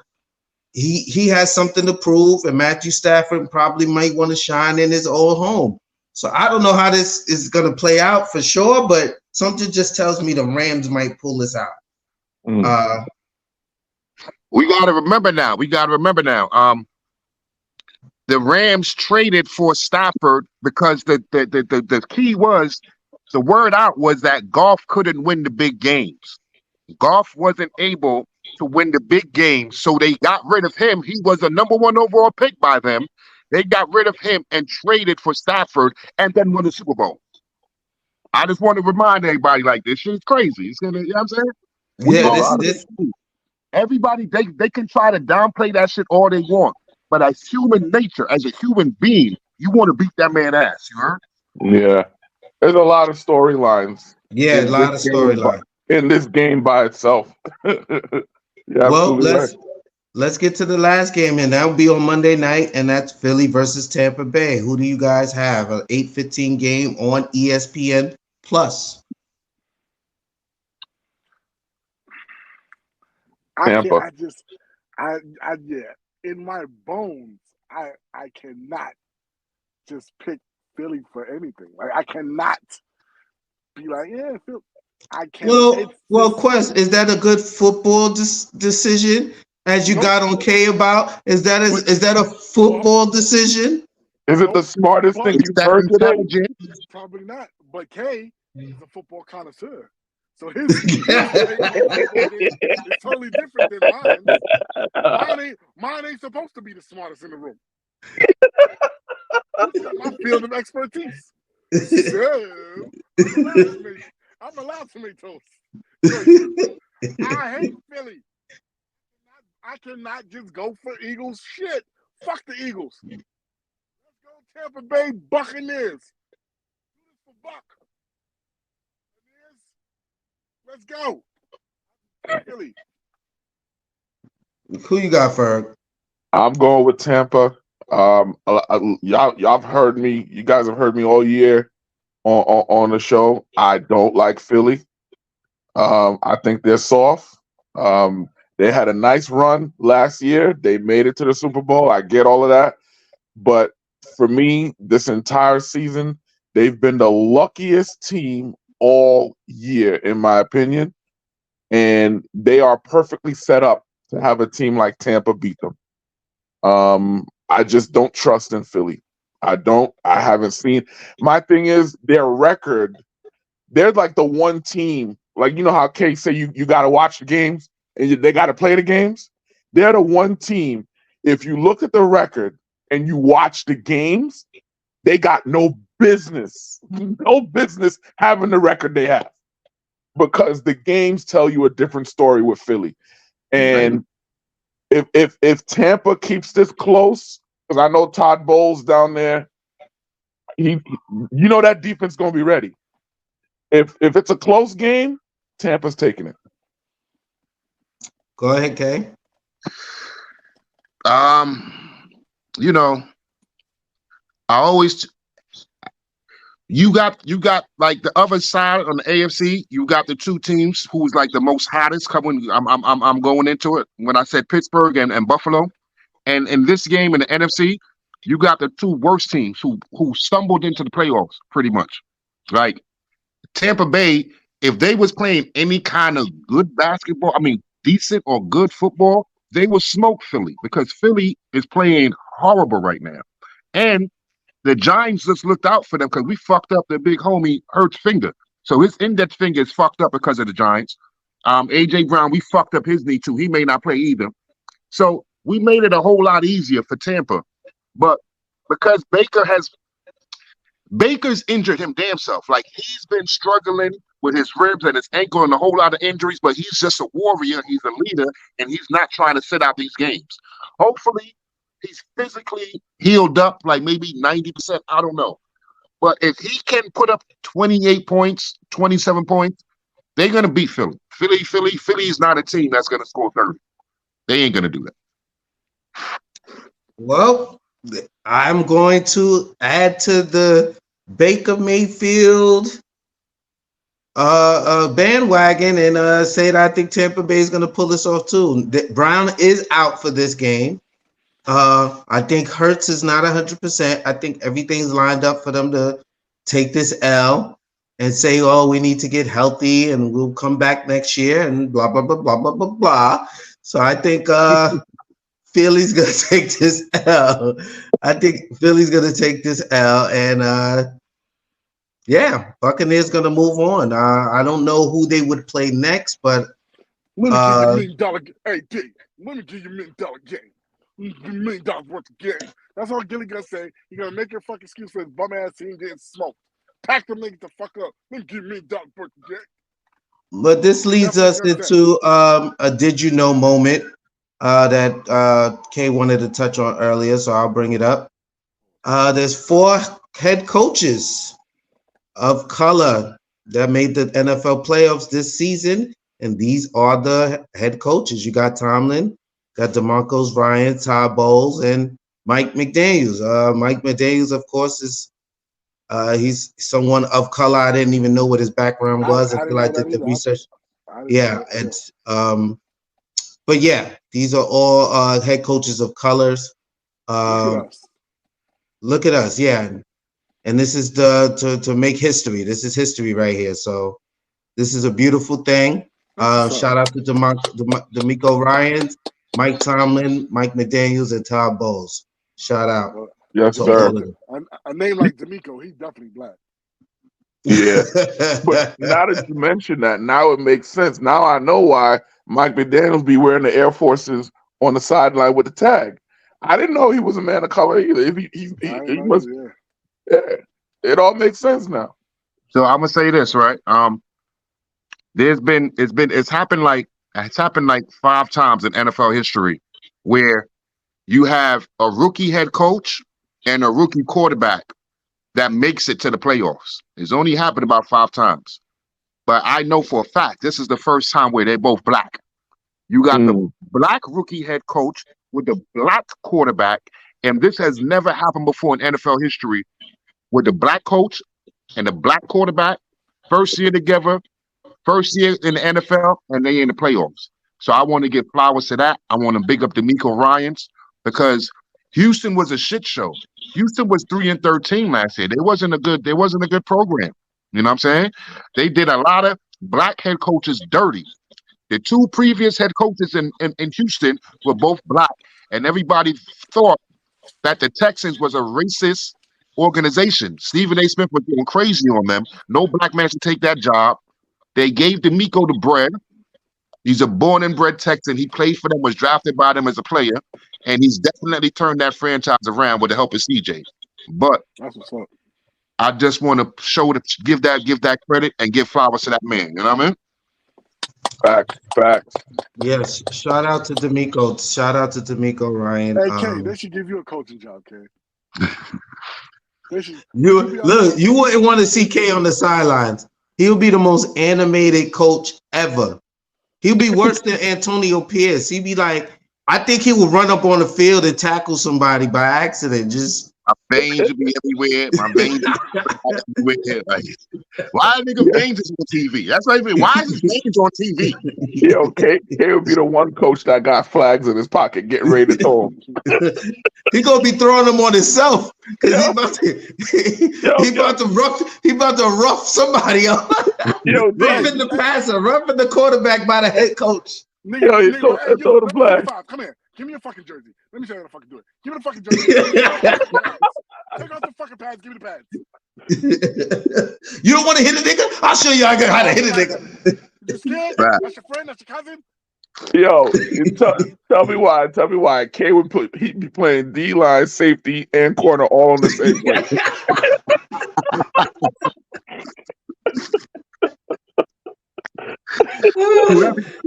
he has something to prove, and Matthew Stafford probably might want to shine in his old home. So I don't know how this is going to play out for sure, but something just tells me the Rams might pull this out. We got to remember now. The Rams traded for Stafford because the key was, the word out was that Goff couldn't win the big games. Goff wasn't able to win the big games, so they got rid of him. He was a number 1 overall pick by them. They got rid of him and traded for Stafford and then won the Super Bowl. I just want to remind everybody, like, this shit is crazy. It's gonna, you know what I'm saying? Everybody, they can try to downplay that shit all they want. But as human nature, as a human being, you want to beat that man's ass, you heard? Yeah. There's a lot of storylines. Yeah, a lot of storylines. In this game by itself. Well, let's get to the last game, and that will be on Monday night, and that's Philly versus Tampa Bay. Who do you guys have? An 8:15 game on ESPN Plus. Tampa. In my bones, I cannot just pick Philly for anything. Like, I cannot be like, yeah, Philly. I can't. Well, Quest, is that a good football decision? As you got on K about, is that a football decision? Is it the smartest thing you've heard today? Probably not. But K is a football connoisseur. So his is totally different than mine. Mine ain't supposed to be the smartest in the room. My field of expertise. So, I'm allowed to make toast. I hate Philly. I cannot just go for Eagles shit. Fuck the Eagles. Let's go Tampa Bay Buccaneers. Do this for Buck. Let's go. Philly. Who you got, Ferg? I'm going with Tampa. Y'all have heard me. You guys have heard me all year on the show. I don't like Philly. I think they're soft. They had a nice run last year. They made it to the Super Bowl. I get all of that. But for me, this entire season, they've been the luckiest team all year, in my opinion. And they are perfectly set up to have a team like Tampa beat them. I just don't trust in Philly. I haven't seen. My thing is their record. They're like the one team, like, you know how Kay say you got to watch the games and they got to play the games. They're the one team. If you look at the record and you watch the games, they got no business having the record they have, because the games tell you a different story with Philly. And if Tampa keeps this close, because I know Todd Bowles down there, that defense gonna be ready. If it's a close game, Tampa's taking it. Go ahead, Kay. I always you got like the other side on the AFC. You got the two teams who's like the most hottest coming. I'm going into it when I said Pittsburgh and Buffalo, and in this game in the NFC, you got the two worst teams who stumbled into the playoffs pretty much. Like Tampa Bay, if they was playing any kind of good basketball, decent or good football, they would smoke Philly because Philly is playing horrible right now, and the Giants just looked out for them because we fucked up their big homie Hurt's finger. So his index finger is fucked up because of the Giants. AJ Brown, we fucked up his knee too. He may not play either. So we made it a whole lot easier for Tampa. But because Baker's injured him damn self. Like he's been struggling with his ribs and his ankle and a whole lot of injuries, but he's just a warrior. He's a leader, and he's not trying to sit out these games. Hopefully, he's physically healed up, like maybe 90%. I don't know. But if he can put up 28 points, 27 points, they're going to beat Philly. Philly is not a team that's going to score 30. They ain't going to do that. Well, I'm going to add to the Baker Mayfield bandwagon and say that I think Tampa Bay is going to pull this off too. Brown is out for this game. I think Hurts is not 100%. I think everything's lined up for them to take this L and say, oh, we need to get healthy and we'll come back next year and blah, blah, blah, blah, blah, blah, blah. So I think Philly's going to take this L. And Buccaneers going to move on. I don't know who they would play next, but let me give you $1 million. Hey, D, let me give you $1 million game. $1 million worth of game. That's all Gilly gonna say. You're gonna make your fucking excuse for his bum ass team getting smoked. Pack them niggas the fuck up. Let me give you $1 million worth of game. But this leads us into a did you know moment that Kay wanted to touch on earlier, so I'll bring it up. There's 4 head coaches of color that made the NFL playoffs this season, and these are the head coaches. You got Tomlin, got DeMarcus Ryan, Todd Bowles, and Mike McDaniels. Mike McDaniels, of course, is he's someone of color. I didn't even know what his background was until I did the research. Yeah, it's but yeah, these are all head coaches of colors. Look at us, yeah. And this is to make history. This is history right here. So this is a beautiful thing. Shout out to DeMeco Ryans, Mike Tomlin, Mike McDaniels, and Todd Bowles. Shout out. Yes, sir. A name like DeMeco, he's definitely black. Yeah. But now that you mention that, now it makes sense. Now I know why Mike McDaniels be wearing the Air Forces on the sideline with the tag. I didn't know he was a man of color either. He must. Yeah. It all makes sense now. So I'm gonna say this, right? It's happened like 5 times in NFL history where you have a rookie head coach and a rookie quarterback that makes it to the playoffs. It's only happened about 5 times. But I know for a fact this is the first time where they're both black. You got the black rookie head coach with the black quarterback, and this has never happened before in NFL history with the black coach and the black quarterback, first year together, first year in the NFL, and they in the playoffs. So I want to give flowers to that. I want to big up DeMeco Ryans because Houston was a shit show. Houston was 3-13 last year. They wasn't a good program. You know what I'm saying? They did a lot of black head coaches dirty. The 2 previous head coaches in Houston were both black, and everybody thought that the Texans was a racist organization. Stephen A. Smith was going crazy on them. No black man should take that job. They gave DeMeco the bread. He's a born and bred Texan. He played for them, was drafted by them as a player, and he's definitely turned that franchise around with the help of CJ. But that's what's up. I just want to give that credit and give flowers to that man. You know what I mean? Facts. Yes, shout out to D'Amico. Shout out to D'Amico Ryan. Hey, K, they should give you a coaching job, K. They should. You be look, you wouldn't want to see K on the sidelines. He'll be the most animated coach ever. He'll be worse than Antonio Pierce. He'd be like, I think he would run up on the field and tackle somebody by accident. Just my veins would be everywhere. My veins would be everywhere. Like, why are nigga veins on TV? That's not even. Why is his veins on TV? Yo, K would be the one coach that got flags in his pocket, getting ready to throw him. He gonna be throwing them on himself because he about to rough somebody up. Roughing the passer, roughing the quarterback by the head coach. Nigga, throw the flag. Come here. Give me your fucking jersey. Let me show you how to fucking do it. Give me the fucking jersey. Take off the fucking pads. Give me the pads. You don't want to hit a nigga? I'll show you how to hit a nigga. You scared? That's your friend? That's your cousin? Yo, tell me why. Tell me why. K he'd be playing D-line, safety, and corner all on the same play.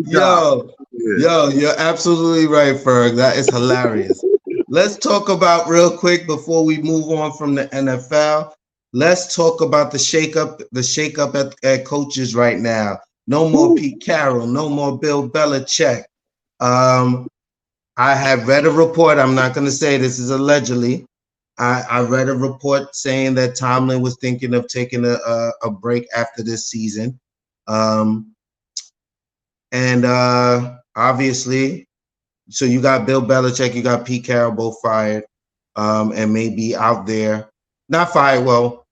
Yo, you're absolutely right, Ferg. That is hilarious. Let's talk about real quick before we move on from the NFL. Let's talk about the shakeup at coaches right now. No more Pete Carroll, no more Bill Belichick. I have read a report. I'm not going to say this is allegedly. I read a report saying that Tomlin was thinking of taking a break after this season. Obviously, so you got Bill Belichick, you got Pete Carroll both fired, and maybe out there. Not fired, well,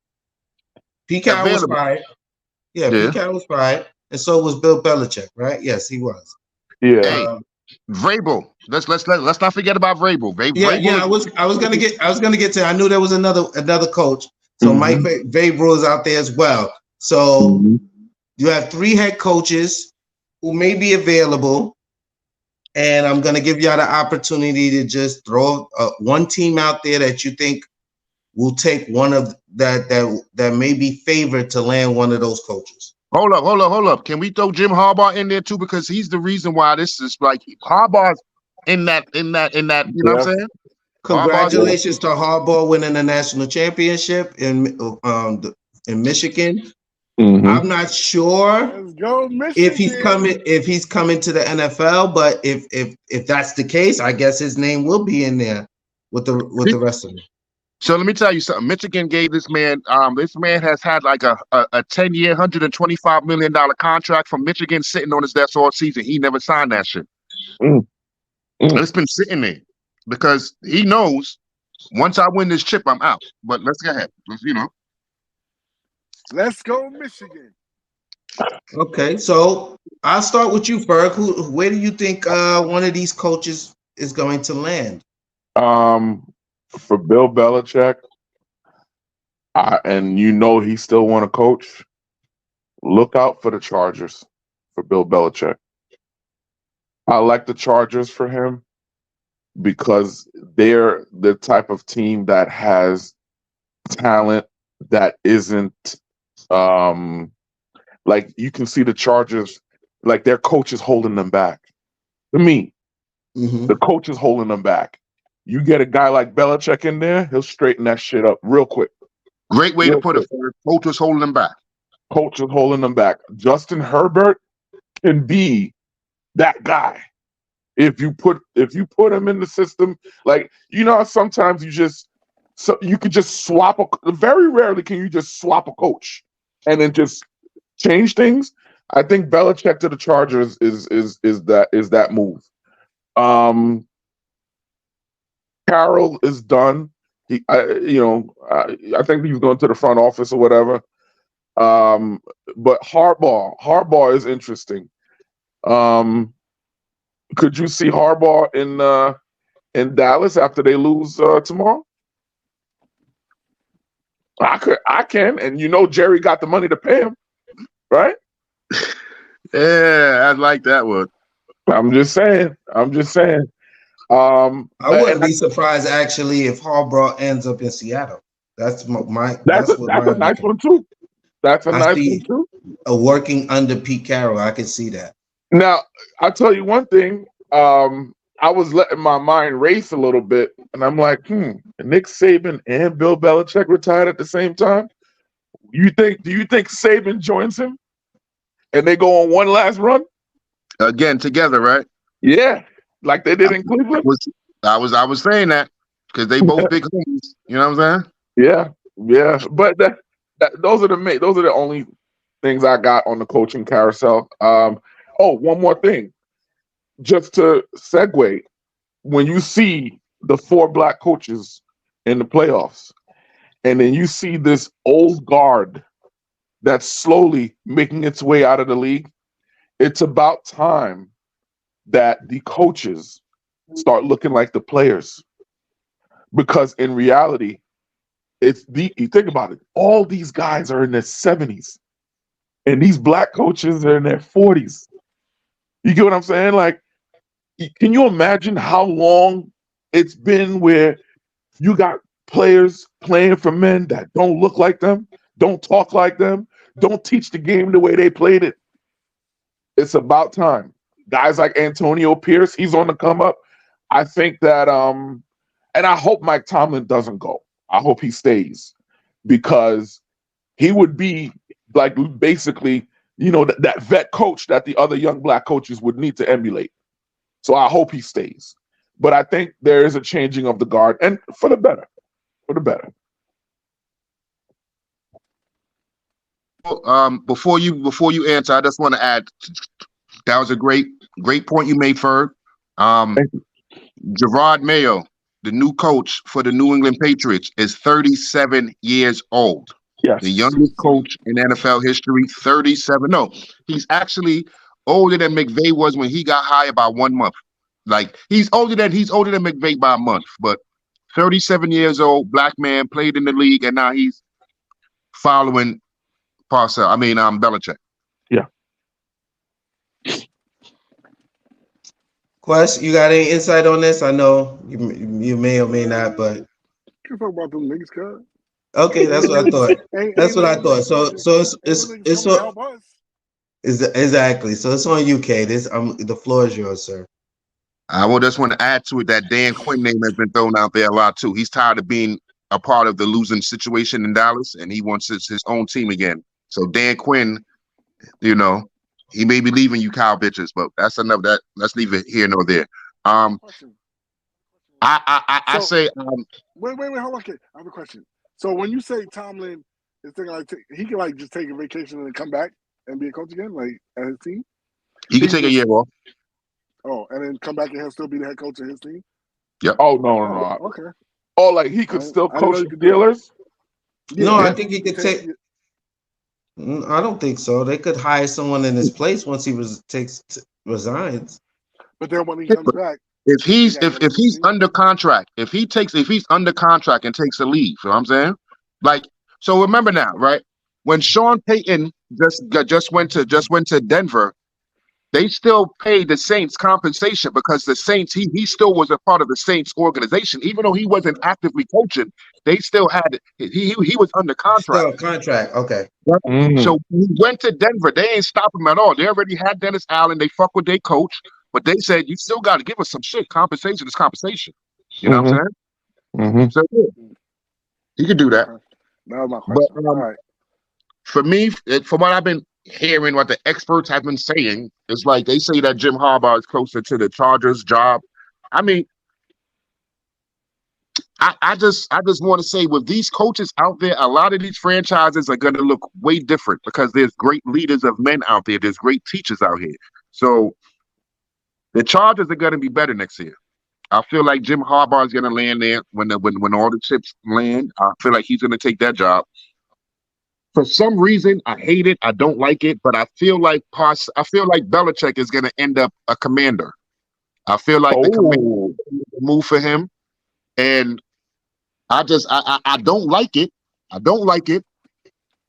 Pete Carroll was fired. Yeah, Pete Carroll was fired, and so was Bill Belichick, right? Yes, he was. Yeah. Hey, Vrabel. Let's not forget about Vrabel. I was gonna get to. I knew there was another coach. So Mike Vrabel is out there as well. So you have 3 head coaches who may be available, and I'm gonna give y'all the opportunity to just throw one team out there that you think will take one of that may be favored to land one of those coaches. Hold up. Can we throw Jim Harbaugh in there too? Because he's the reason why this is like Harbaugh's in that, you know what I'm saying? Congratulations to Harbaugh winning the national championship in Michigan. I'm not sure if he's coming to the NFL, but if that's the case, I guess his name will be in there with the rest of them. So let me tell you something. Michigan gave this man. This man has had like a 10-year, $125 million contract from Michigan sitting on his desk all season. He never signed that shit. It's been sitting there because he knows once I win this chip, I'm out. But let's go ahead. Let's go, Michigan. Okay, so I'll start with you, Ferg. Where do you think one of these coaches is going to land? For Bill Belichick, and he still want to coach, look out for the Chargers for Bill Belichick. I like the Chargers for him because they're the type of team that has talent that isn't like you can see the Chargers, like their coach is holding them back. To me, the coach is holding them back. You get a guy like Belichick in there, he'll straighten that shit up real quick. Great way to put it. Coach is holding them back. Coach is holding them back. Justin Herbert can be that guy. If you put him in the system, like sometimes you could just swap very rarely can you just swap a coach and then just change things. I think Belichick to the Chargers is that move. Carroll is done. I think he's going to the front office or whatever. But Harbaugh is interesting. Could you see Harbaugh in Dallas after they lose tomorrow? I can, and Jerry got the money to pay him, right? Yeah, I like that one. I'm just saying. I wouldn't be surprised actually if Harbaugh ends up in Seattle. That's a nice one too. That's a nice one too. Working under Pete Carroll, I can see that. Now, I'll tell you one thing. I was letting my mind race a little bit, and I'm like, Nick Saban and Bill Belichick retired at the same time. Do you think Saban joins him and they go on one last run? Again, together, right? Yeah, like they did I in Cleveland. was saying that because they both big homies. You know what I'm saying? Yeah. But those are the only things I got on the coaching carousel. One more thing, just to segue. When you see the 4 black coaches in the playoffs, and then you see this old guard that's slowly making its way out of the league, it's about time that the coaches start looking like the players. Because in reality, you think about it, all these guys are in their 70s, and these black coaches are in their 40s. You get what I'm saying? Like, can you imagine how long it's been where you got players playing for men that don't look like them, don't talk like them, don't teach the game the way they played it? It's about time. Guys like Antonio Pierce, he's on the come up. I think that, and I hope Mike Tomlin doesn't go. I hope he stays, because he would be like basically, that vet coach that the other young black coaches would need to emulate. So I hope he stays. But I think there is a changing of the guard, and for the better. For the better. Before you answer, I just want to add, that was a great point you made, Ferg. Gerard Mayo, the new coach for the New England Patriots, is 37 years old. Yes. The youngest coach in NFL history, 37. No, he's actually older than McVay was when he got hired by 1 month. Like, he's older than McVay by a month, but 37 years old, black man, played in the league, and now he's following Belichick. Yeah. Quest, you got any insight on this? I know you may or may not, but you talk about them niggas, cuz. Okay, that's what I thought. That's what I thought. So it's help us. Exactly. So it's on UK. The floor is yours, sir. I will just want to add to it that Dan Quinn name has been thrown out there a lot too. He's tired of being a part of the losing situation in Dallas, and he wants his own team again. So Dan Quinn, he may be leaving you cow bitches, but that's enough. Let's leave it here nor there. I say wait, hold on. Okay. I have a question. So when you say Tomlin is thinking like he can like just take a vacation and then come back and be a coach again, like at his team, he can take a year off. Oh, and then come back and he'll still be the head coach of his team. Yep. Oh no. Okay. Oh, like he could still coach the Steelers? No, I think he could take. I don't think so. They could hire someone in his place once he resigns. But then when he comes back, if he's under contract, if he's under contract and takes a leave, you know what I'm saying? Like, so remember now, right? When Sean Payton just went to Denver, they still paid the Saints compensation because the Saints, he still was a part of the Saints organization, even though he wasn't actively coaching. They still had he was under contract. Still contract, okay. So he went to Denver. They ain't stop him at all. They already had Dennis Allen. They fuck with their coach, but they said you still got to give us some shit. Compensation is compensation. You know what I'm saying? Mm-hmm. So yeah, he could do that. That was my question. But, all right. For me, from what I've been hearing, what the experts have been saying, it's like they say that Jim Harbaugh is closer to the Chargers job. I mean, I just want to say, with these coaches out there, a lot of these franchises are going to look way different because there's great leaders of men out there. There's great teachers out here. So the Chargers are going to be better next year. I feel like Jim Harbaugh is going to land there when all the chips land. I feel like he's going to take that job. For some reason, I hate it. I don't like it, but I feel like Belichick is going to end up a commander. I feel like the commander move for him, and I don't like it. I don't like it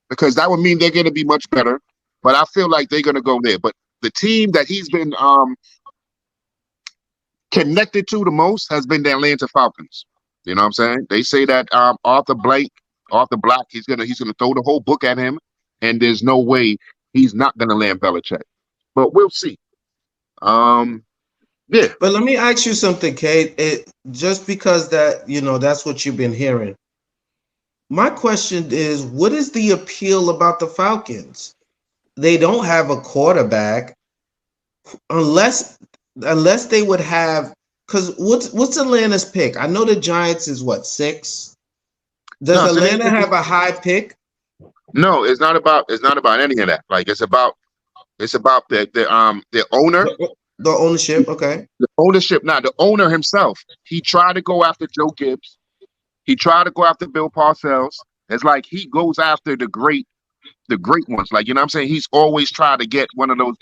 because that would mean they're going to be much better. But I feel like they're going to go there. But the team that he's been connected to the most has been the Atlanta Falcons. You know what I'm saying? They say that Arthur Black, he's gonna throw the whole book at him, and there's no way he's not gonna land Belichick. But we'll see. Yeah. But let me ask you something, Kate. Just because that, that's what you've been hearing. My question is, what is the appeal about the Falcons? They don't have a quarterback unless they would have, because what's Atlanta's pick? I know the Giants is what, 6? Does No, so Atlanta have a high pick? No, it's not about any of that. Like it's about the owner, The ownership, okay. the ownership. Now the owner himself, he tried to go after Joe Gibbs. He tried to go after Bill Parcells. It's like he goes after the great ones. Like, you know what I'm saying? He's always tried to get one of those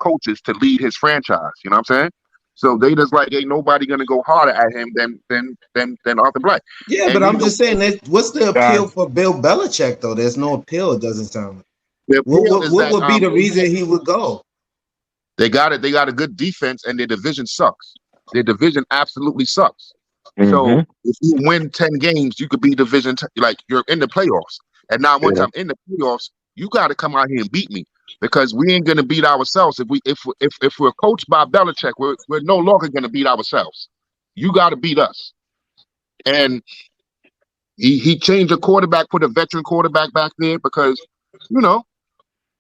coaches to lead his franchise. You know what I'm saying? So they just like, ain't nobody gonna go harder at him than Arthur Blank. Yeah, And but I'm just saying that what's the appeal for Bill Belichick though? There's no appeal, it doesn't sound like. The appeal What would be the reason he would go? They got a good defense and their division sucks. Their division absolutely sucks. So if you win 10 games, you could be division like you're in the playoffs. And now once I'm in the playoffs, you got to come out here and beat me because we ain't gonna beat ourselves if we're coached by Belichick. We're no longer gonna beat ourselves. You got to beat us. And he changed a quarterback, put a veteran quarterback back there because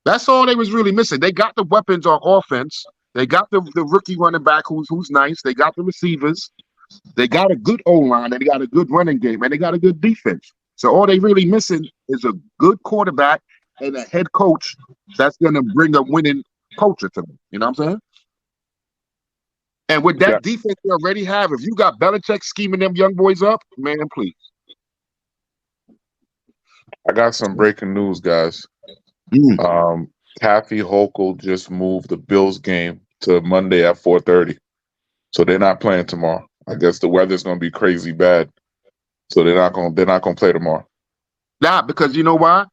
that's all they was really missing. They got the weapons on offense. They got the rookie running back who's nice. They got the receivers. They got a good O-line. And they got a good running game. And they got a good defense. So all they really missing is a good quarterback and a head coach that's going to bring a winning culture to them. You know what I'm saying? And with that defense they already have, if you got Belichick scheming them young boys up, man, please. I got some breaking news, guys. Kathy Hochul just moved the Bills game to Monday at 4:30. So they're not playing tomorrow. I guess the weather's gonna be crazy bad. So they're not gonna play tomorrow. Nah, because you know why?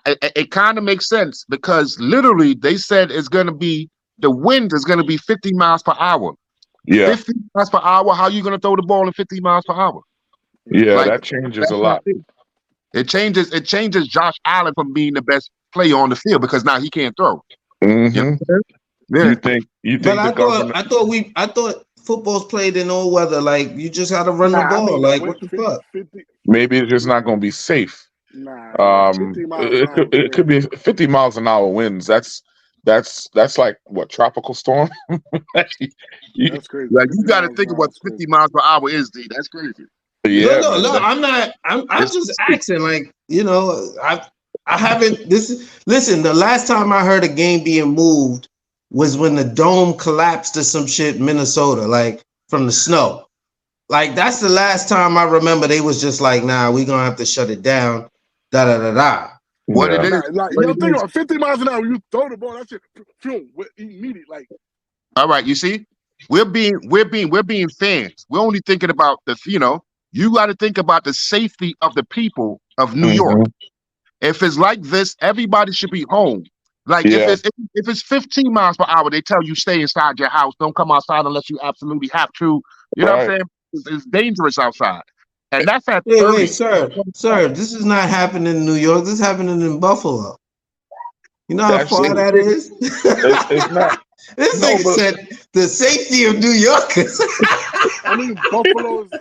It kind of makes sense because literally they said the wind is gonna be 50 miles per hour. Yeah. 50 miles per hour. How you gonna throw the ball in 50 miles per hour? Yeah, that changes a lot. It changes Josh Allen from being the best player on the field because now he can't throw. Yeah. You think? But I thought football's played in all weather. Like you just got to run the ball. Like what the fuck? Maybe it's just not going to be safe. 50 miles it could be 50 miles an hour winds. That's like what, tropical storm? That's crazy. Like you got to think of what 50 miles per hour is, D. That's crazy. Yeah, no, I'm not. I'm just asking. Like I haven't. Listen. The last time I heard a game being moved was when the dome collapsed or some shit in Minnesota, like from the snow. Like that's the last time I remember they was just like, nah, we gonna have to shut it down. Da da da da. What it is? Like think about 50 miles an hour. You throw the ball, that shit, immediate. Like, all right, you see, we're being fans. We're only thinking about you got to think about the safety of the people of New York. If it's like this, everybody should be home. Like if it's 15 miles per hour, they tell you stay inside your house. Don't come outside unless you absolutely have to. You know what I'm saying? It's dangerous outside. And that's at 30. Wait, sir, this is not happening in New York. This is happening in Buffalo. You know how far that is? It's not. This nigga said the safety of New Yorkers. I mean, Buffalo is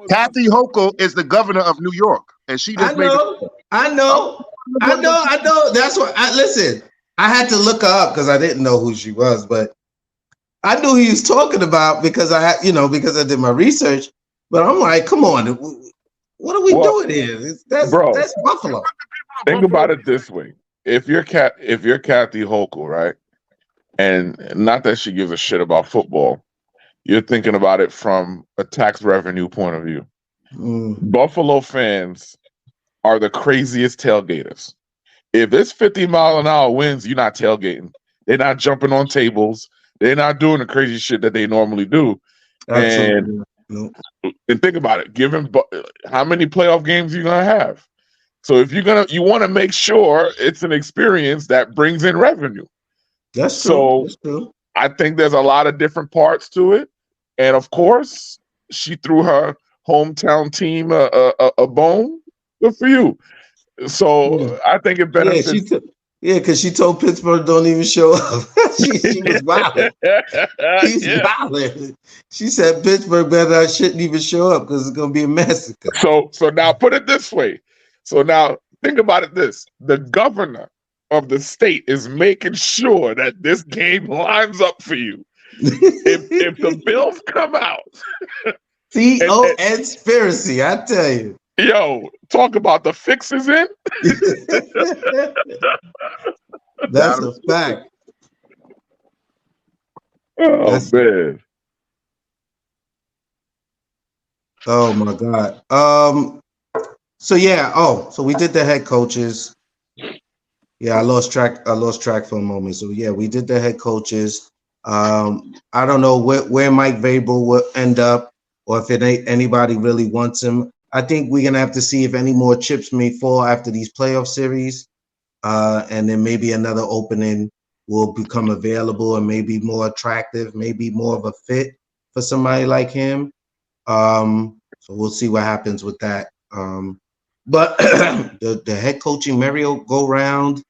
Kathy Hochul is the governor of New York, and she just I know. That's what listen. I had to look her up because I didn't know who she was, but I knew who he was talking about because because I did my research. But I'm like, come on, what are we doing here? That's Buffalo. Think about it this way: if you're Kathy Hochul, right, and not that she gives a shit about football, you're thinking about it from a tax revenue point of view. Buffalo fans are the craziest tailgaters. If it's 50 mile an hour winds, you're not tailgating. They're not jumping on tables. They're not doing the crazy shit that they normally do. Absolutely. And think about it. Given how many playoff games you're gonna have, so if you want to make sure it's an experience that brings in revenue. That's true. So I think there's a lot of different parts to it, and of course, she threw her hometown team a bone. Good for you. So I think it benefits. Yeah, because she told Pittsburgh don't even show up. she was wild. She's violent. She said Pittsburgh better shouldn't even show up because it's gonna be a massacre. So now put it this way. So now think about it this. The governor of the state is making sure that this game lines up for you. If the Bills come out. conspiracy, I tell you. Yo, talk about the fixes in. That's a fact. Oh, man. Oh my God. So yeah. Oh, so we did the head coaches. Yeah, I lost track for a moment. So yeah, we did the head coaches. I don't know where Mike Vrabel will end up, or if anybody really wants him. I think we're gonna have to see if any more chips may fall after these playoff series, and then maybe another opening will become available and maybe more attractive, maybe more of a fit for somebody like him. So we'll see what happens with that. But the head coaching merry-go-round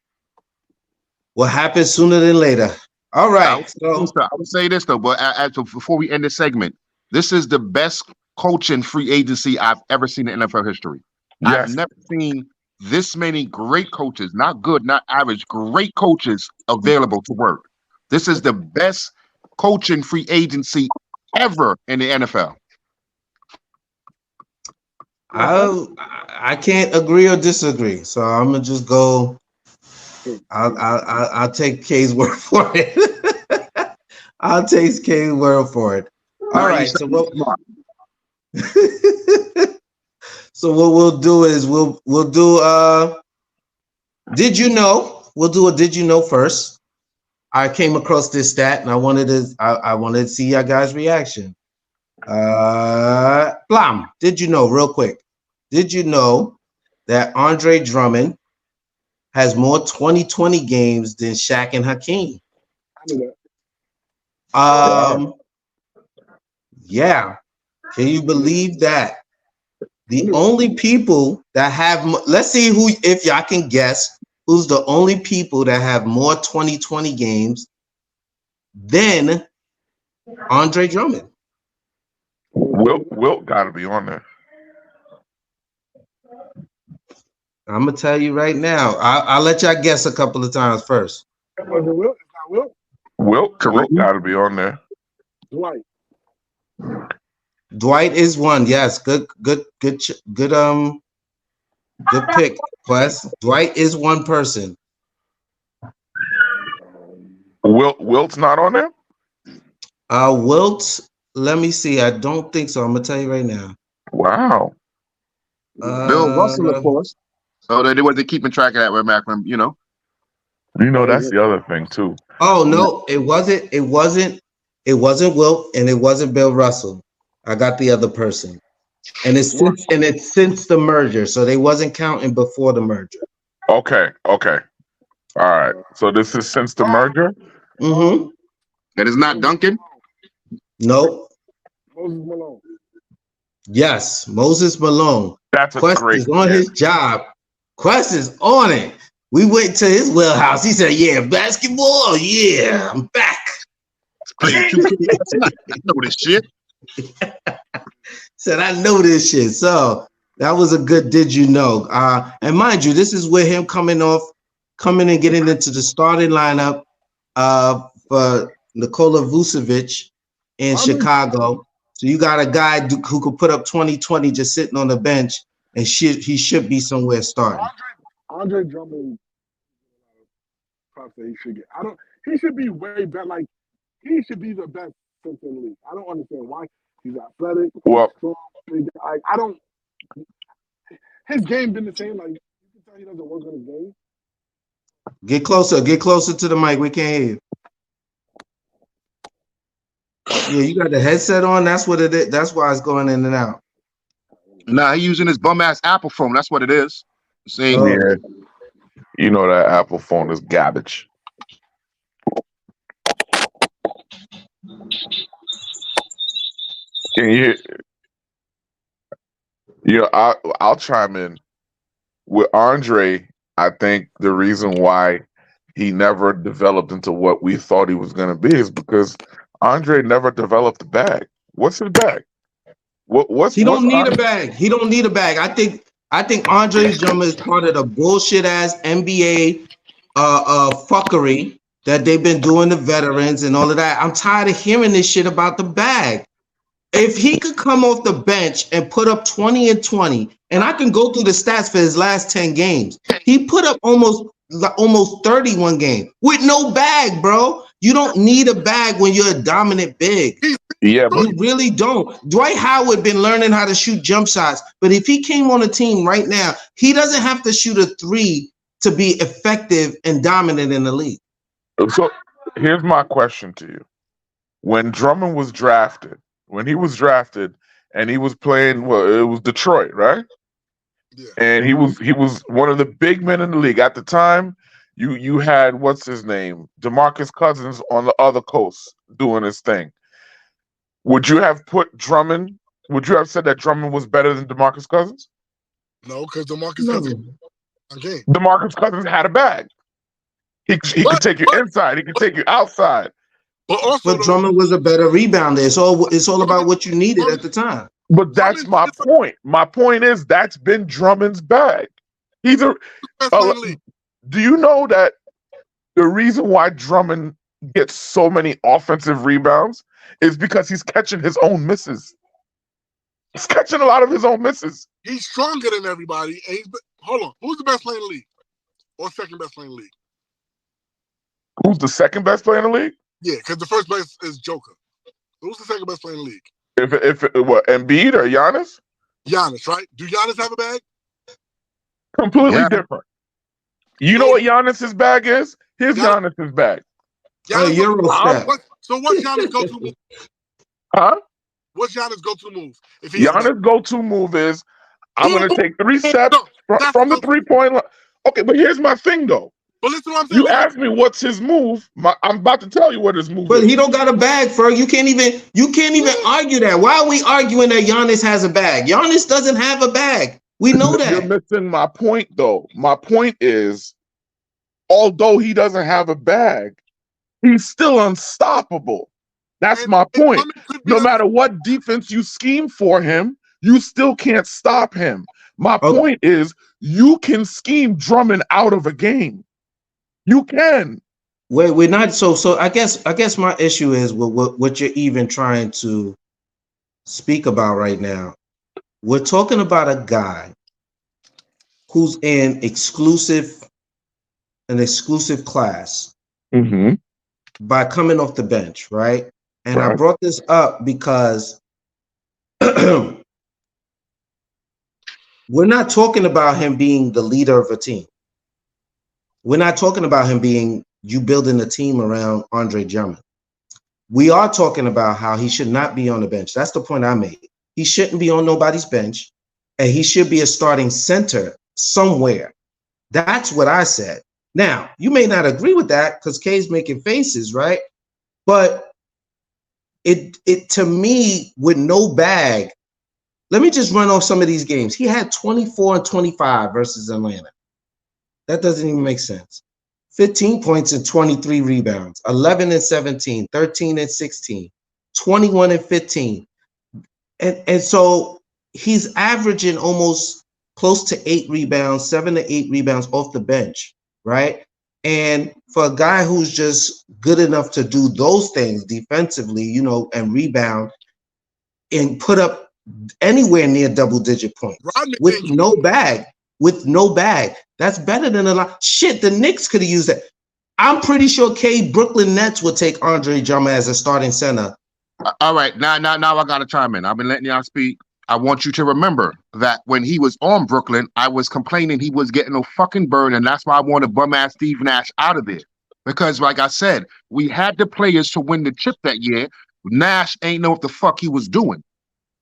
will happen sooner than later. All right. I would say this though, but before we end this segment, this is the best coaching free agency I've ever seen in NFL history. Yes. I've never seen this many great coaches, not good, not average, great coaches available to work. This is the best coaching free agency ever in the NFL. I can't agree or disagree, so I'm gonna just go. I'll take K's word for it. I'll take K's word for it. All right. So what we'll do is we'll do did you know? We'll do a did you know first. I came across this stat and I wanted to see your guys' reaction. Blnd, did you know, real quick? Did you know that Andre Drummond has more 2020 games than Shaq and Hakeem? Yeah. Can you believe that? The only people that have, let's see who, if y'all can guess, who's the only people that have more 2020 games than Andre Drummond? Wilt got to be on there. I'm gonna tell you right now. I'll let y'all guess a couple of times first. Wilt? Wilt got to be on there. Dwight is one. Yes, good pick, Quest. Dwight is one person. Wilt's not on there? Wilt, let me see. I don't think so. I'm gonna tell you right now. Wow. Bill Russell, of course. So they wasn't keeping track of that with Macklin, you know. You know, that's the other thing too. Oh no, it wasn't Wilt and it wasn't Bill Russell. I got the other person. And it's since the merger, so they wasn't counting before the merger. Okay. All right. So this is since the merger? Mm-hmm. That is not Duncan? Nope. Moses Malone. Yes, Moses Malone. That's a Quest great is on his job. Quest is on it. We went to his wheelhouse. He said, "Yeah, basketball. Yeah, I'm back." I know this shit. Said, "I know this shit." So that was a good. Did you know? And mind you, this is where him coming and getting into the starting lineup for Nikola Vucevic in Chicago. So you got a guy who could put up 20-20 just sitting on the bench, and he should be somewhere starting. Andre Drummond, props that he should get. He should be way better. Like, he should be the best center in the league. I don't understand why. He's athletic. Well, he's strong. I don't. His game been the same. Like, you can tell he doesn't work on his game. Get closer to the mic. We can't hear you. Yeah, you got the headset on. That's what it is. That's why it's going in and out. Nah, he using his bum ass Apple phone. That's what it is. See? Oh. Yeah. You know that Apple phone is garbage. Can you hear? I'll chime in with Andre. I think the reason why he never developed into what we thought he was going to be is because Andre never developed the bag. What's his bag? What's He don't need a Andre? bag. He don't need a bag. I think Andre Drummond is part of the bullshit ass NBA fuckery that they've been doing to veterans and all of that. I'm tired of hearing this shit about the bag. If he could come off the bench and put up 20 and 20, and I can go through the stats for his last 10 games, he put up almost 31 games with no bag, bro. You don't need a bag when you're a dominant big. Yeah, but You really don't. Dwight Howard been learning how to shoot jump shots, but if he came on a team right now, he doesn't have to shoot a three to be effective and dominant in the league. so here's my question to you. When Drummond was drafted, and he was playing, well, it was Detroit, right? Yeah. And he was one of the big men in the league at the time. You had what's his name, DeMarcus Cousins on the other coast doing his thing. Would you have put Drummond? Would you have said that Drummond was better than DeMarcus Cousins? No, because DeMarcus Cousins game. DeMarcus Cousins had a bag. He could take you inside. He could take you outside. But also, But Drummond was a better rebounder. It's all about what you needed at the time. But that's my point. My point is that's been Drummond's bag. He's a. Do you know that the reason why Drummond gets so many offensive rebounds is because he's catching his own misses. He's catching a lot of his own misses. He's stronger than everybody. And hold on. Who's the best player in the league? Or second best player in the league? Who's the second best player in the league? Yeah, because the first best is Joker. Who's the second best player in the league? If what, Embiid or Giannis? Giannis, right? Do Giannis have a bag? Completely different. You know what Giannis's bag is? Here's Giannis's bag. Giannis, so what's Giannis' go-to move? Huh? What's Giannis' go-to move? Giannis' go-to move is I'm going to take 3 steps from the three-point line. Okay, but here's my thing, though. But listen to what I'm saying. You asked me what's his move. I'm about to tell you what his move is. But he don't got a bag, Ferg. You can't even argue that. Why are we arguing that Giannis has a bag? Giannis doesn't have a bag. We know that. You're missing my point, though. My point is, although he doesn't have a bag, he's still unstoppable. That's my point. No matter what defense you scheme for him, you still can't stop him. My point is, you can scheme Drummond out of a game. You can. We're not so. I guess my issue is with what you're even trying to speak about right now. We're talking about a guy who's in an exclusive class by coming off the bench, right? And I brought this up because we're not talking about him being the leader of a team. We're not talking about him being you building a team around Andre Drummond. We are talking about how he should not be on the bench. That's the point I made. He shouldn't be on nobody's bench, and he should be a starting center somewhere. That's what I said. Now, you may not agree with that because Kay's making faces, right? But it to me, with no bag, let me just run off some of these games. He had 24 and 25 versus Atlanta. That doesn't even make sense. 15 points and 23 rebounds, 11 and 17, 13 and 16, 21 and 15. And so he's averaging almost close to 8 rebounds, 7 to 8 rebounds off the bench, right? And for a guy who's just good enough to do those things defensively, and rebound and put up anywhere near double-digit points with no bag, that's better than a lot. Shit, the Knicks could have used that. I'm pretty sure Brooklyn Nets would take Andre Drummond as a starting center. All right, now I got to chime in. I've been letting y'all speak. I want you to remember that when he was on Brooklyn, I was complaining he was getting no fucking burn, and that's why I wanted bum-ass Steve Nash out of there. Because, like I said, we had the players to win the chip that year. Nash ain't know what the fuck he was doing.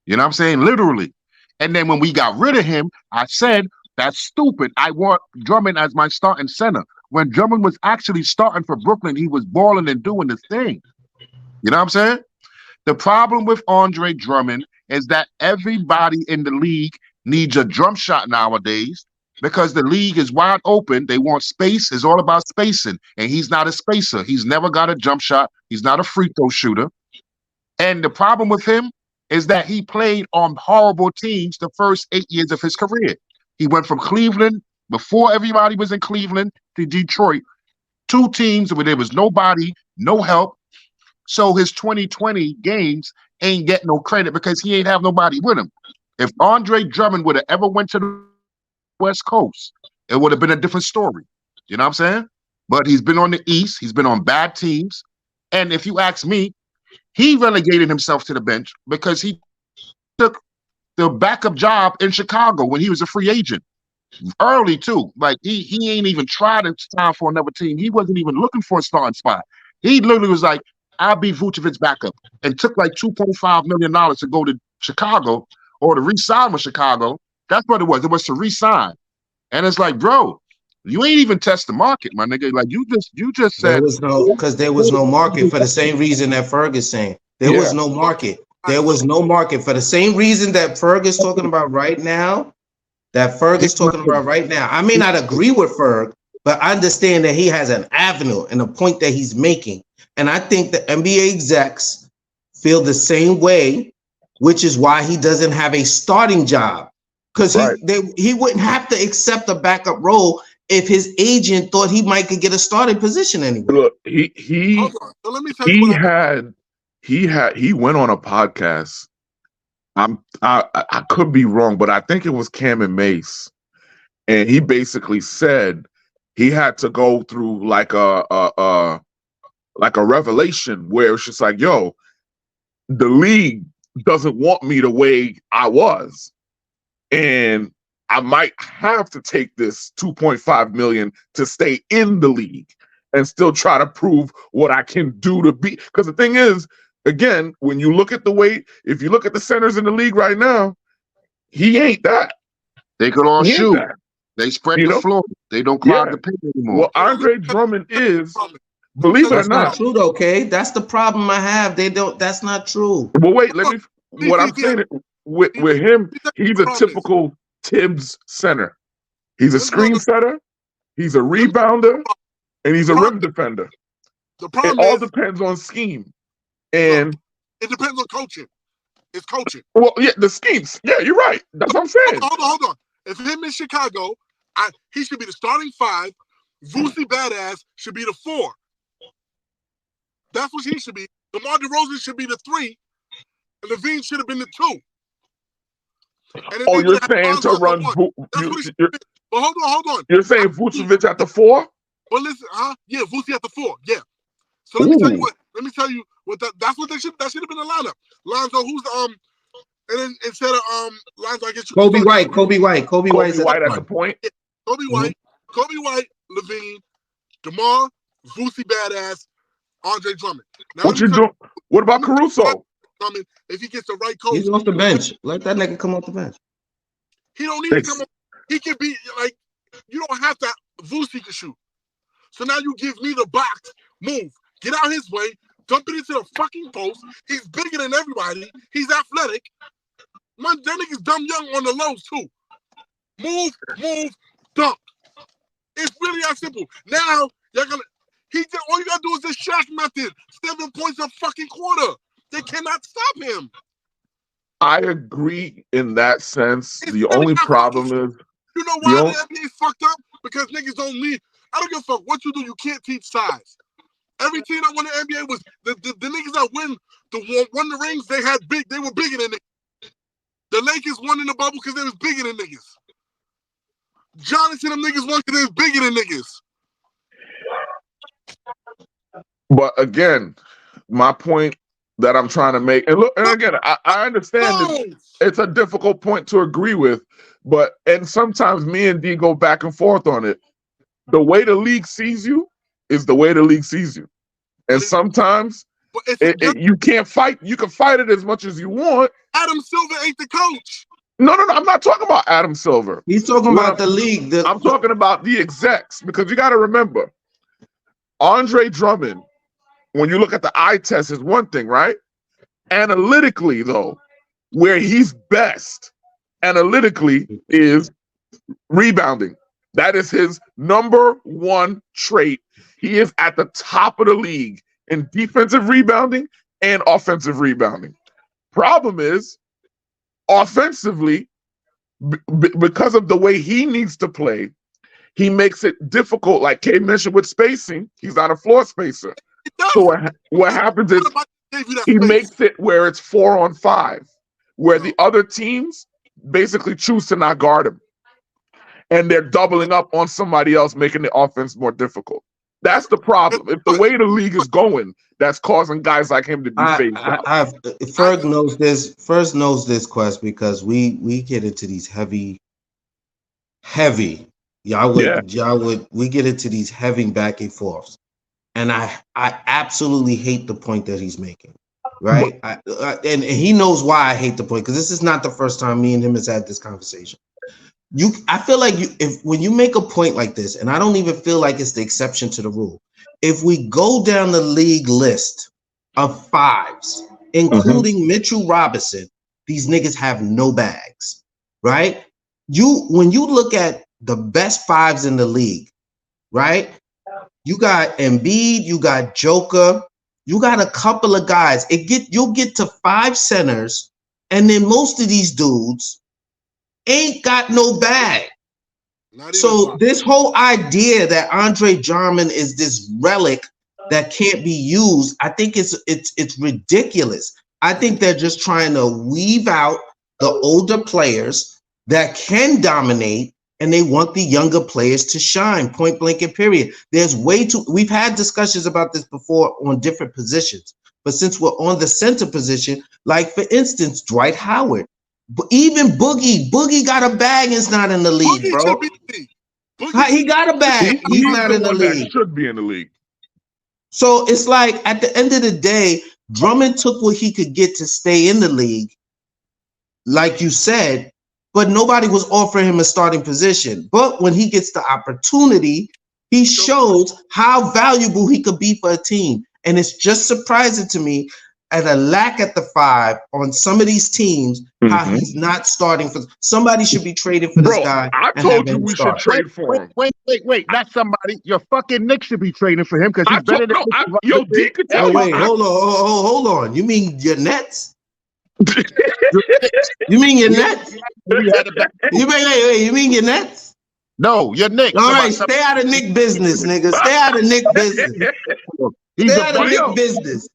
You know what I'm saying? Literally. And then when we got rid of him, I said, that's stupid. I want Drummond as my starting center. When Drummond was actually starting for Brooklyn, he was balling and doing his thing. You know what I'm saying? The problem with Andre Drummond is that everybody in the league needs a jump shot nowadays. because the league is wide open. They want space. It's all about spacing, and he's not a spacer. He's never got a jump shot. He's not a free throw shooter. And the problem with him is that he played on horrible teams the first 8 years of his career. He went from Cleveland, before everybody was in Cleveland, to Detroit, 2 teams where there was nobody, no help. So his 2020 games ain't getting no credit because he ain't have nobody with him. If Andre Drummond would have ever went to the West Coast, it would have been a different story. You know what I'm saying? But he's been on the East. He's been on bad teams. And if you ask me, he relegated himself to the bench because he took the backup job in Chicago when he was a free agent. Early, too. Like, he ain't even tried to sign for another team. He wasn't even looking for a starting spot. He literally was like, I'll be Vucevic's backup, and took like $2.5 million to go to Chicago or to re-sign with Chicago. That's what it was. It was to re-sign. And it's like, bro, you ain't even test the market, my nigga. Like, you just said there was no market for the same reason that Ferg is saying. There was no market. There was no market for the same reason that Ferg is talking about right now. I may not agree with Ferg, but I understand that he has an avenue and a point that he's making. And I think the NBA execs feel the same way, which is why he doesn't have a starting job. Because he wouldn't have to accept a backup role if his agent thought he might could get a starting position anyway. Look, he went on a podcast. I could be wrong, but I think it was Cam and Mace, and he basically said he had to go through like a revelation where it's just like, yo, the league doesn't want me the way I was, and I might have to take this $2.5 million to stay in the league and still try to prove what I can do to be. Because the thing is, again, when you look at if you look at the centers in the league right now, he ain't that. They could all shoot. They spread the floor. They don't clog the paint anymore. Well, Andre Drummond is, believe it or not. That's not true, though, okay? That's the problem I have. That's not true. Well, wait, what I'm saying with him, he's a typical Tibbs center. He's a screen setter, he's a rebounder, and he's a rim defender. It all depends on scheme. And it depends on coaching. It's coaching. Well, yeah, the schemes. Yeah, you're right. That's what I'm saying. Hold on. If him in Chicago, he should be the starting 5. Vucey Badass should be the 4. That's what he should be. DeMar DeRozan should be the 3. And Levine should have been the 2. You're saying to run but hold on. You're saying Vucevic at the 4? Well, listen, yeah, Vucey at the 4. Yeah. So let me tell you what. That's what that should have been the lineup. Lonzo, who's the and then instead of Lonzo, I guess you Kobe White at the point. Yeah, Kobe White, Levine, DeMar, Vucey Badass, Andre Drummond. Now, what you doing? What about Caruso? If he gets the right coach, he's off the bench. Let that nigga come off the bench. He don't need to come off. He can be like, you don't have to. Vucey can shoot. So now you give me the box, move, get out his way, dump it into the fucking post. He's bigger than everybody. He's athletic. Man, that nigga's dumb young on the lows too. Move, dunk. It's really that simple. Now all you gotta do is this Shaq method. 7 points a fucking quarter. They cannot stop him. I agree in that sense. The only problem is, you know why the NBA fucked up? Because niggas don't need. I don't give a fuck what you do. You can't teach size. Every team that won the NBA was the niggas that won the rings. They were bigger than niggas. The Lakers won in the bubble because they was bigger than niggas. Jonathan, them niggas won because they was bigger than niggas. But again, my point that I'm trying to make, and look, and again, I understand it's a difficult point to agree with, and sometimes me and D go back and forth on it. The way the league sees you is the way the league sees you. And sometimes you can't fight. You can fight it as much as you want. Adam Silver ain't the coach. No. I'm not talking about Adam Silver. He's talking about the league. I'm talking about the execs, because you got to remember, Andre Drummond, when you look at the eye test, is one thing, right? Analytically, though, where he's best analytically is Rebounding. That is his number one trait. He is at the top of the league in defensive rebounding and offensive rebounding. Problem is, offensively, because of the way he needs to play, he makes it difficult. Like Kay mentioned with spacing, he's not a floor spacer. So what happens is he makes it where it's 4-on-5, where the other teams basically choose to not guard him. And they're doubling up on somebody else, making the offense more difficult. That's the problem. If the way the league is going, that's causing guys like him to be phased out. Ferg knows this. First knows this, Quest, because we get into these heavy. We get into these heavy back and forths, and I absolutely hate the point that he's making. Right, and he knows why I hate the point, because this is not the first time me and him has had this conversation. I feel like when you make a point like this, and I don't even feel like it's the exception to the rule. If we go down the league list of fives, including Mitchell Robinson, these niggas have no bags, right? When you look at the best fives in the league, right? You got Embiid, you got Joker, you got a couple of guys. You'll get to 5 centers, and then most of these dudes ain't got no bag. So this whole idea that Andre Drummond is this relic that can't be used, I think it's ridiculous. I think they're just trying to weave out the older players that can dominate, and they want the younger players to shine, point blank and period. We've had discussions about this before on different positions, but since we're on the center position, like for instance, Dwight Howard, even Boogie got a bag and is not in the league, bro. He got a bag. He's not in the league. Should be in the league. So it's like at the end of the day, Drummond took what he could get to stay in the league, like you said, but nobody was offering him a starting position. But when he gets the opportunity, he shows how valuable he could be for a team. And it's just surprising to me at a lack at the 5 on some of these teams, how he's not starting for. Somebody should be trading for this guy. I told you we should trade for him. Wait, not somebody. Your fucking Knicks should be trading for him because he's better than. Yo, D could tell you. Wait, hold on. You mean your Nets? You mean your Nets? You mean your Nets? No, your Knicks. All right, stay out of Nick business, nigga. Stay out of Nick business. Stay out of Nick business.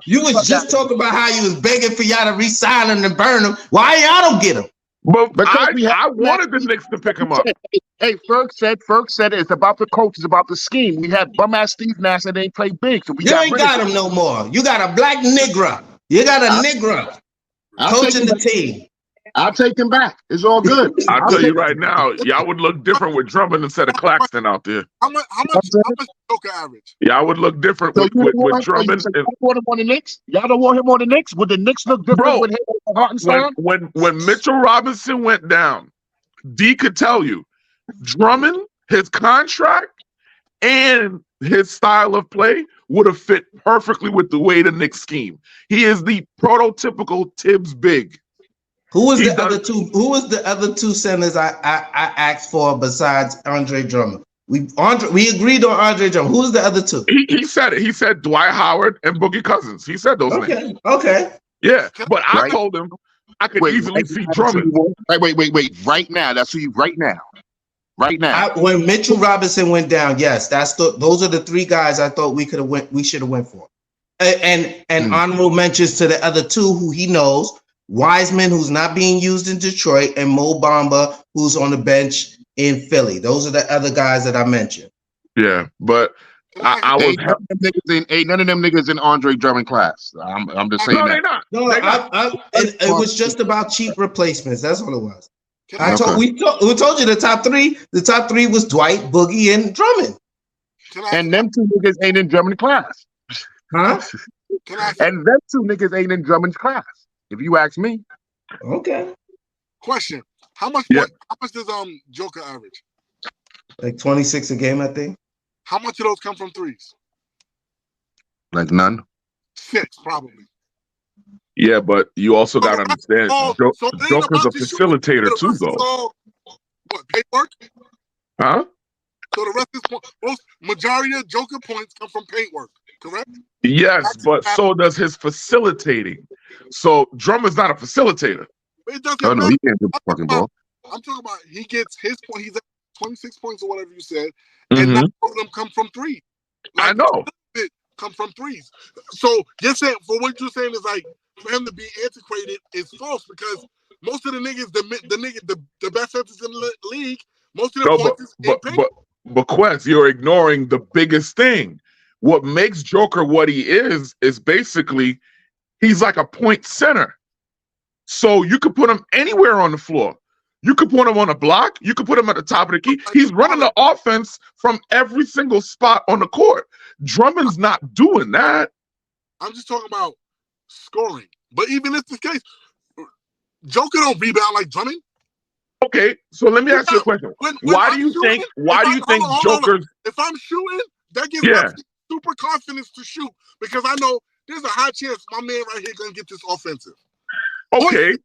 You was just talking about how you was begging for y'all to re-sign him and burn him. Why y'all don't get him? But I wanted the Knicks to pick him up. Hey, Ferg said it's about the coach, it's about the scheme. We had bum ass Steve Nash that ain't play big, so we ain't got him no more. You got a black nigger. You got a nigger coaching the team. I'll take him back. It's all good. I'll tell you right now, y'all would look different with Drummond instead of Claxton out there. How much Joker average? Y'all would look different with Drummond. You want him on the Knicks? Y'all don't want him on the Knicks? Would the Knicks look different with him on Hartenstein? When Mitchell Robinson went down, D could tell you, Drummond, his contract and his style of play would have fit perfectly with the way the Knicks scheme. He is the prototypical Tibbs big. Who was the other two centers I asked for besides Andre Drummond? We agreed on Andre Drummond. Who's the other two? He said it. He said Dwight Howard and Boogie Cousins. He said those names. Okay. Yeah, but I told him I could easily see Drummond. Wait. Right now. That's who you. Right now. When Mitchell Robinson went down, yes, those are the 3 guys I thought we should have went for. And honorable mentions to the other 2 who he knows. Wiseman, who's not being used in Detroit, and Mo Bamba, who's on the bench in Philly. Those are the other guys that I mentioned. Yeah, but I was ain't none of them niggas in Andre Drummond class. I'm just saying. No, that. they're not. No, it was just about cheap replacements. That's all it was. We told you the top 3. The top 3 was Dwight, Boogie, and Drummond. And them 2 niggas ain't in Drummond class. Huh? And them 2 niggas ain't in Drummond's class. If you ask me. Okay. Question: How much does Joker average? Like 26 a game, I think. How much of those come from threes? Like none. 6, probably. Yeah, but you also got to understand, Joker's a facilitator too, though. paint work? Huh? So the rest of most majority of Joker points come from paint work, correct? Yes, but so does his facilitating. So Drummond's not a facilitator. It doesn't Oh no, matter. he can't do the fucking ball. I'm talking about he gets his point. He's at 26 points or whatever you said, and none of them come from three. I know. It come from threes. So you're saying, for what you're saying is like for him to be antiquated is false because most of the niggas, the best centers in the league, most of the points is in paint. But Quest, you're ignoring the biggest thing. What makes Joker what he is basically he's like a point center. So you could put him anywhere on the floor. You could put him on a block. You could put him at the top of the key. He's running the offense from every single spot on the court. Drummond's not doing that. I'm just talking about scoring. But even if the case, Joker don't rebound like Drummond. Okay, so let me ask you a question. Why do you think Joker's... If I'm shooting, that gives me super confidence to shoot because I know there's a high chance my man right here gonna get this offensive. Okay.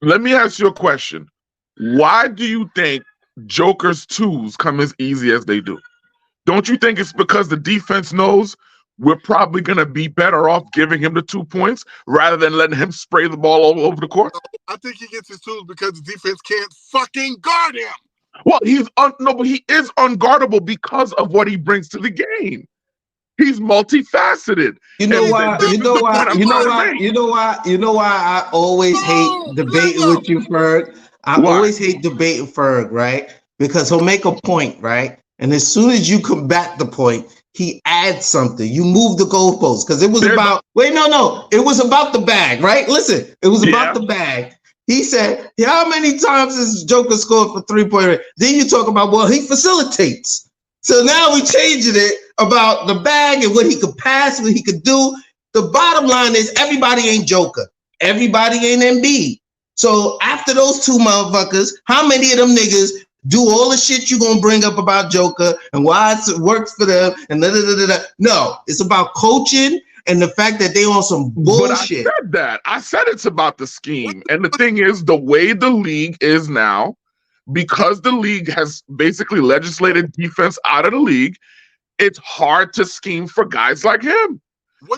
Let me ask you a question. Why do you think Joker's twos come as easy as they do? Don't you think it's because the defense knows we're probably going to be better off giving him the 2 points rather than letting him spray the ball all over the court? I think he gets his twos because the defense can't fucking guard him. Well, but he is unguardable because of what he brings to the game. He's multifaceted. You know why I always hate debating with you, Ferg? I always hate debating Ferg, right? Because he'll make a point, right? And as soon as you combat the point, he adds something. You move the goalposts because it was about it was about the bag, right? Listen, it was about the bag. He said, how many times has Joker scored for 3-point range? Then you talk about, well, he facilitates. So now we changing it about the bag and what he could pass, what he could do. The bottom line is everybody ain't Joker. Everybody ain't Embiid. So after those two motherfuckers, how many of them niggas do all the shit you gonna bring up about Joker and why it works for them and No, it's about coaching and the fact that they on some bullshit. But I said that. I said it's about the scheme. And the thing is, the way the league is now, because the league has basically legislated defense out of the league, it's hard to scheme for guys like him.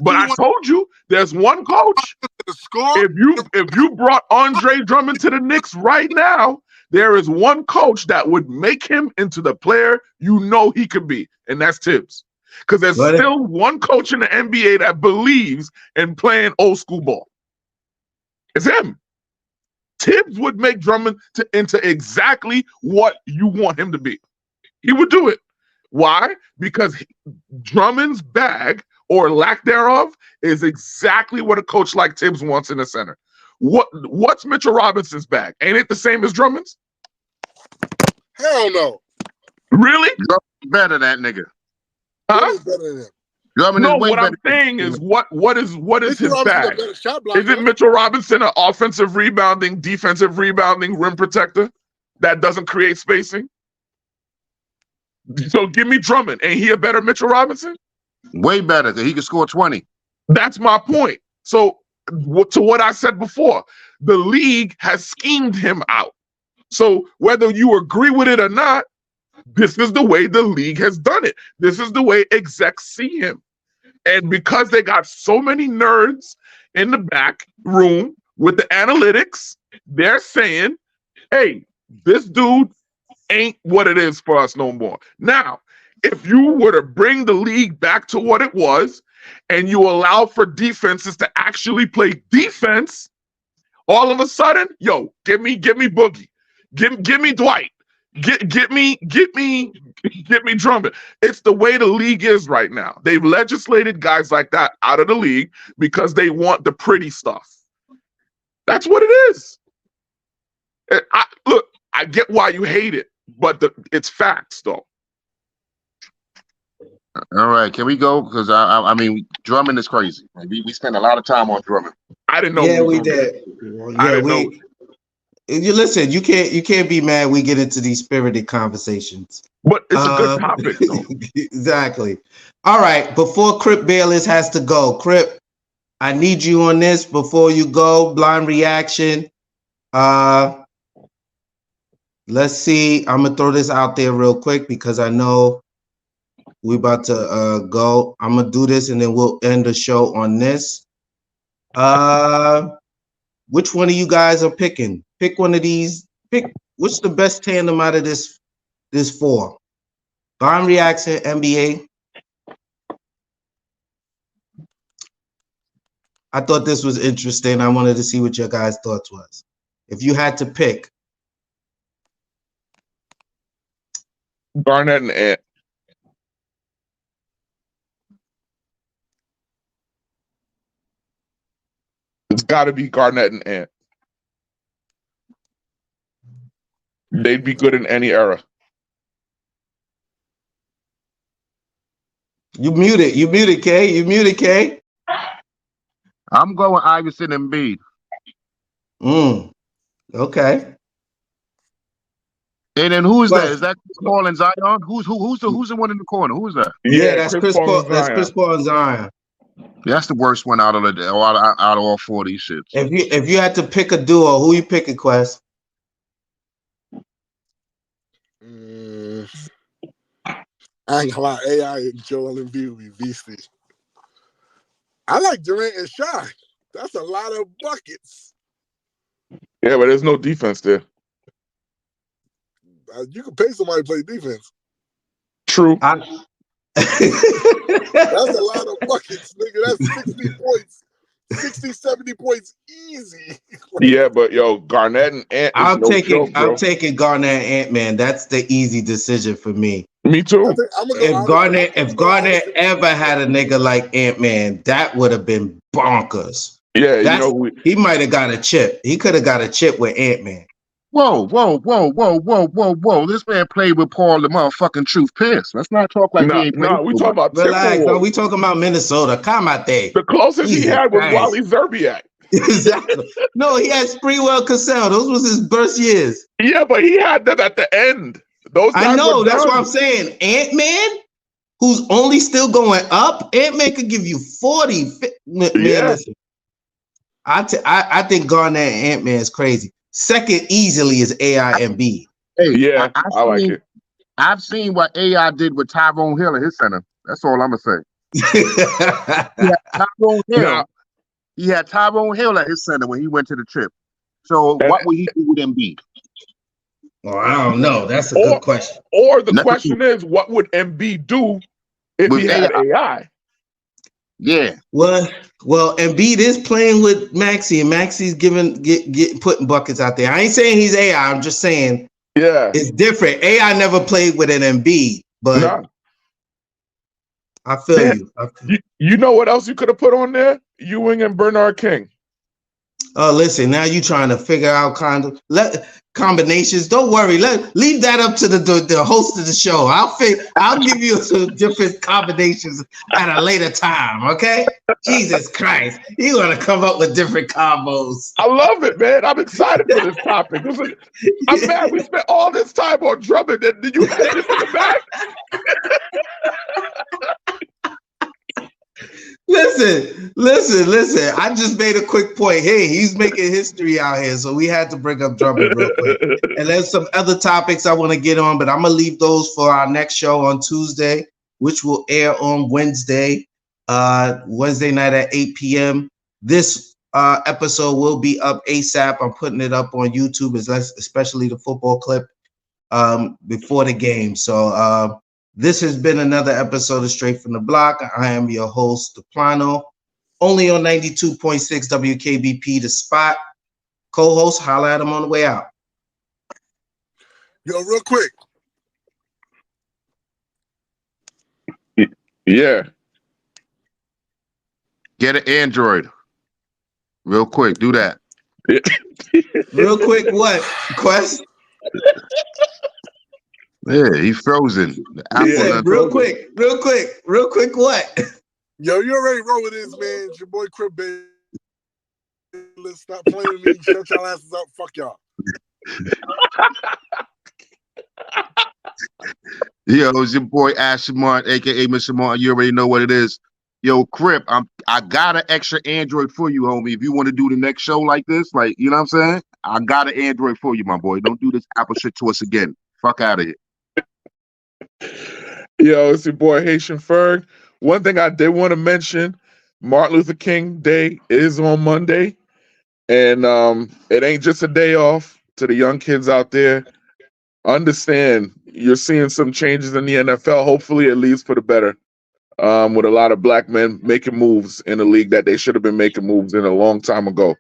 But I told you, there's one coach. If you brought Andre Drummond to the Knicks right now, there is one coach that would make him into the player you know he could be, and that's Tibbs. Because there's still one coach in the NBA that believes in playing old school ball. It's him. Tibbs would make Drummond into exactly what you want him to be. He would do it. Why? Because Drummond's bag, or lack thereof, is exactly what a coach like Tibbs wants in the center. What's Mitchell Robinson's bag? Ain't it the same as Drummond's? Hell no. Really? Better that nigga. Huh? Better than him. Drummond No, is way what I'm better. saying is what is his bag? Is it Mitchell Mitchell Robinson an offensive rebounding, defensive rebounding rim protector that doesn't create spacing? So give me Drummond. Ain't he a better Mitchell Robinson? Way better. That he could score 20. That's my point. So to what I said before, the league has schemed him out. So whether you agree with it or not, this is the way the league has done it. This is the way execs see him. And because they got so many nerds in the back room with the analytics, they're saying, hey, this dude ain't what it is for us no more. Now, if you were to bring the league back to what it was and you allow for defenses to actually play defense, all of a sudden, yo, give me Boogie. Give me Dwight. Get me Drummond. It's the way the league is right now. They've legislated guys like that out of the league because they want the pretty stuff. That's what it is. I get why you hate it, but it's facts, though. All right, can we go? Because I mean, Drummond is crazy. We spent a lot of time on Drummond. I didn't know. Yeah, we did. Yeah, you listen. You can't be mad. We get into these spirited conversations, but it's a good topic, though. Exactly. All right. Before Crip Bayless has to go, Crip, I need you on this before you go. Blind reaction. Let's see. I'm gonna throw this out there real quick because I know we about to go. I'm gonna do this and then we'll end the show on this. Which one of you guys are picking? Pick one of these. Pick what's the best tandem out of this four. Bond reaction, NBA. I thought this was interesting. I wanted to see what your guys' thoughts was. If you had to pick. Garnett and Ant. It's got to be Garnett and Ant. They'd be good in any era. You muted, K. You muted, K. I'm going Iverson and Embiid. Okay. And then who is that? Is that Chris Paul and Zion? Who's the one in the corner? Who is that? Yeah, that's Chris Paul. That's Chris Paul and Zion. That's the worst one out of all four of these shits. If you had to pick a duo, who you picking, Quest? I ain't gonna lie, AI and Joel Embiid will be beastie. I like Durant and Shy. That's a lot of buckets. Yeah, but there's no defense there. You can pay somebody to play defense. True. That's a lot of buckets, nigga. That's 60 points. 60, 70 points easy. Yeah, but yo, Garnett and Ant. I'm taking Garnett and Ant, man. That's the easy decision for me. Me too. If Garnett ever had a nigga like Ant-Man, that would have been bonkers. Yeah, he might have got a chip. He could have got a chip with Ant-Man. Whoa. This man played with Paul the motherfucking Truth Pierce. Let's not talk like he ain't played. No, we talking about Relax. No, we talking about Minnesota. Come out there. The closest he had was Wally Zerbiak. Exactly. No, he had Sprewell Cassell. Those was his burst years. Yeah, but he had them at the end. Those guys I know. That's done. what I'm saying. Ant-Man, who's only still going up, Ant-Man could give you 40. Man, listen. I think Garnett and Ant-Man is crazy. Second easily is AI and B. Hey, yeah, I like it. I've seen what AI did with Tyrone Hill at his center. That's all I'm gonna say. He had Tyrone Hill at his center when he went to the trip. So what would he do with Embiid? Well, I don't know. That's a good question. Or the question is, what would Embiid do if he had AI? Yeah. Well, Embiid is playing with Maxey, and Maxey's putting buckets out there. I ain't saying he's AI. I'm just saying, it's different. AI never played with an Embiid, but I feel you. You know what else you could have put on there? Ewing and Bernard King. Oh, listen. Now you trying to figure out combinations. Don't worry. Leave that up to the host of the show. I'll give you some different combinations at a later time. Okay? Jesus Christ, you want to come up with different combos? I love it, man. I'm excited for this topic. I'm mad we spent all this time on Drummond, and did you have this in the back? Listen. I just made a quick point. Hey, he's making history out here, so we had to bring up Drummond real quick. And there's some other topics I want to get on, but I'm going to leave those for our next show on Tuesday, which will air on Wednesday night at 8 p.m. This episode will be up ASAP. I'm putting it up on YouTube, especially the football clip before the game. So this has been another episode of Straight from the Block. I am your host, Deplano, only on 92.6 WKBP, The Spot. Co-host, holla at him on the way out. Yo, real quick. Yeah. Get an Android. Real quick, do that. Real quick, what? Quest? Yeah, he's frozen. Real quick, what? Yo, you already roll with this, man. It's your boy Crip Baby. Let's stop playing with me. Shut y'all asses up. Fuck y'all. Yo, it's your boy Ash Martin, aka Mr. Martin. You already know what it is. Yo, Crip, I got an extra Android for you, homie. If you want to do the next show like this, like, you know what I'm saying? I got an Android for you, my boy. Don't do this Apple shit to us again. Fuck out of here. Yo, it's your boy Haitian Ferg. One thing I did want to mention, Martin Luther King Day is on Monday. And it ain't just a day off. To the young kids out there, understand you're seeing some changes in the NFL. Hopefully it leads for the better. With a lot of black men making moves in a league that they should have been making moves in a long time ago.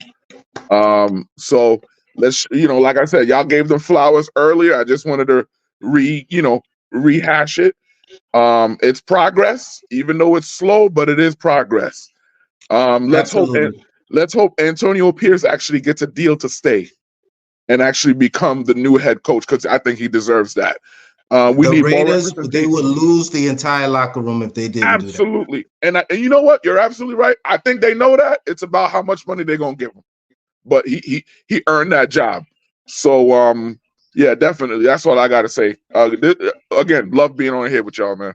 So let's, like I said, y'all gave them flowers earlier. I just wanted to rehash it. It's progress, even though it's slow, but it is progress. Let's hope Antonio Pierce actually gets a deal to stay and actually become the new head coach, because I think he deserves that. We need Raiders, more. they would lose the entire locker room if they didn't absolutely. Do that. And you know what? You're absolutely right. I think they know that. It's about how much money they're gonna give him. But he earned that job. So yeah, definitely. That's all I gotta say. Again, love being on here with y'all, man.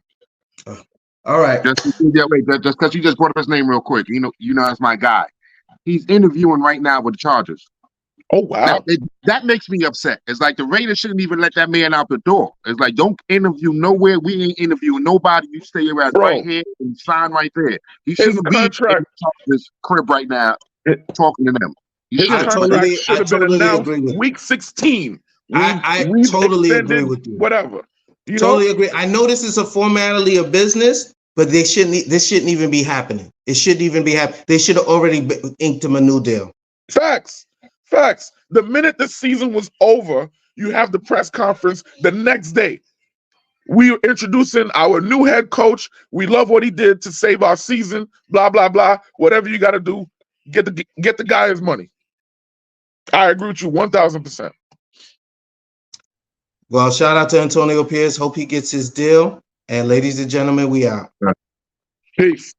All right. Just because you just brought up his name real quick. You know that's my guy. He's interviewing right now with the Chargers. Oh wow. That makes me upset. It's like the Raiders shouldn't even let that man out the door. It's like, don't interview nowhere. We ain't interviewing nobody. You stay around right here and sign right there. He shouldn't be in this crib right now talking to them. I totally agree with you. Week 16. I totally agree with you. Whatever. Totally agree. I know this is a formality of business, but this shouldn't even be happening. It shouldn't even be happening. They should have already inked him a new deal. Facts. The minute the season was over, you have the press conference the next day. We are introducing our new head coach. We love what he did to save our season. Blah blah blah. Whatever you got to do, get the guy his money. I agree with you 1000%. Well, shout out to Antonio Pierce. Hope he gets his deal. And ladies and gentlemen, we out. Peace.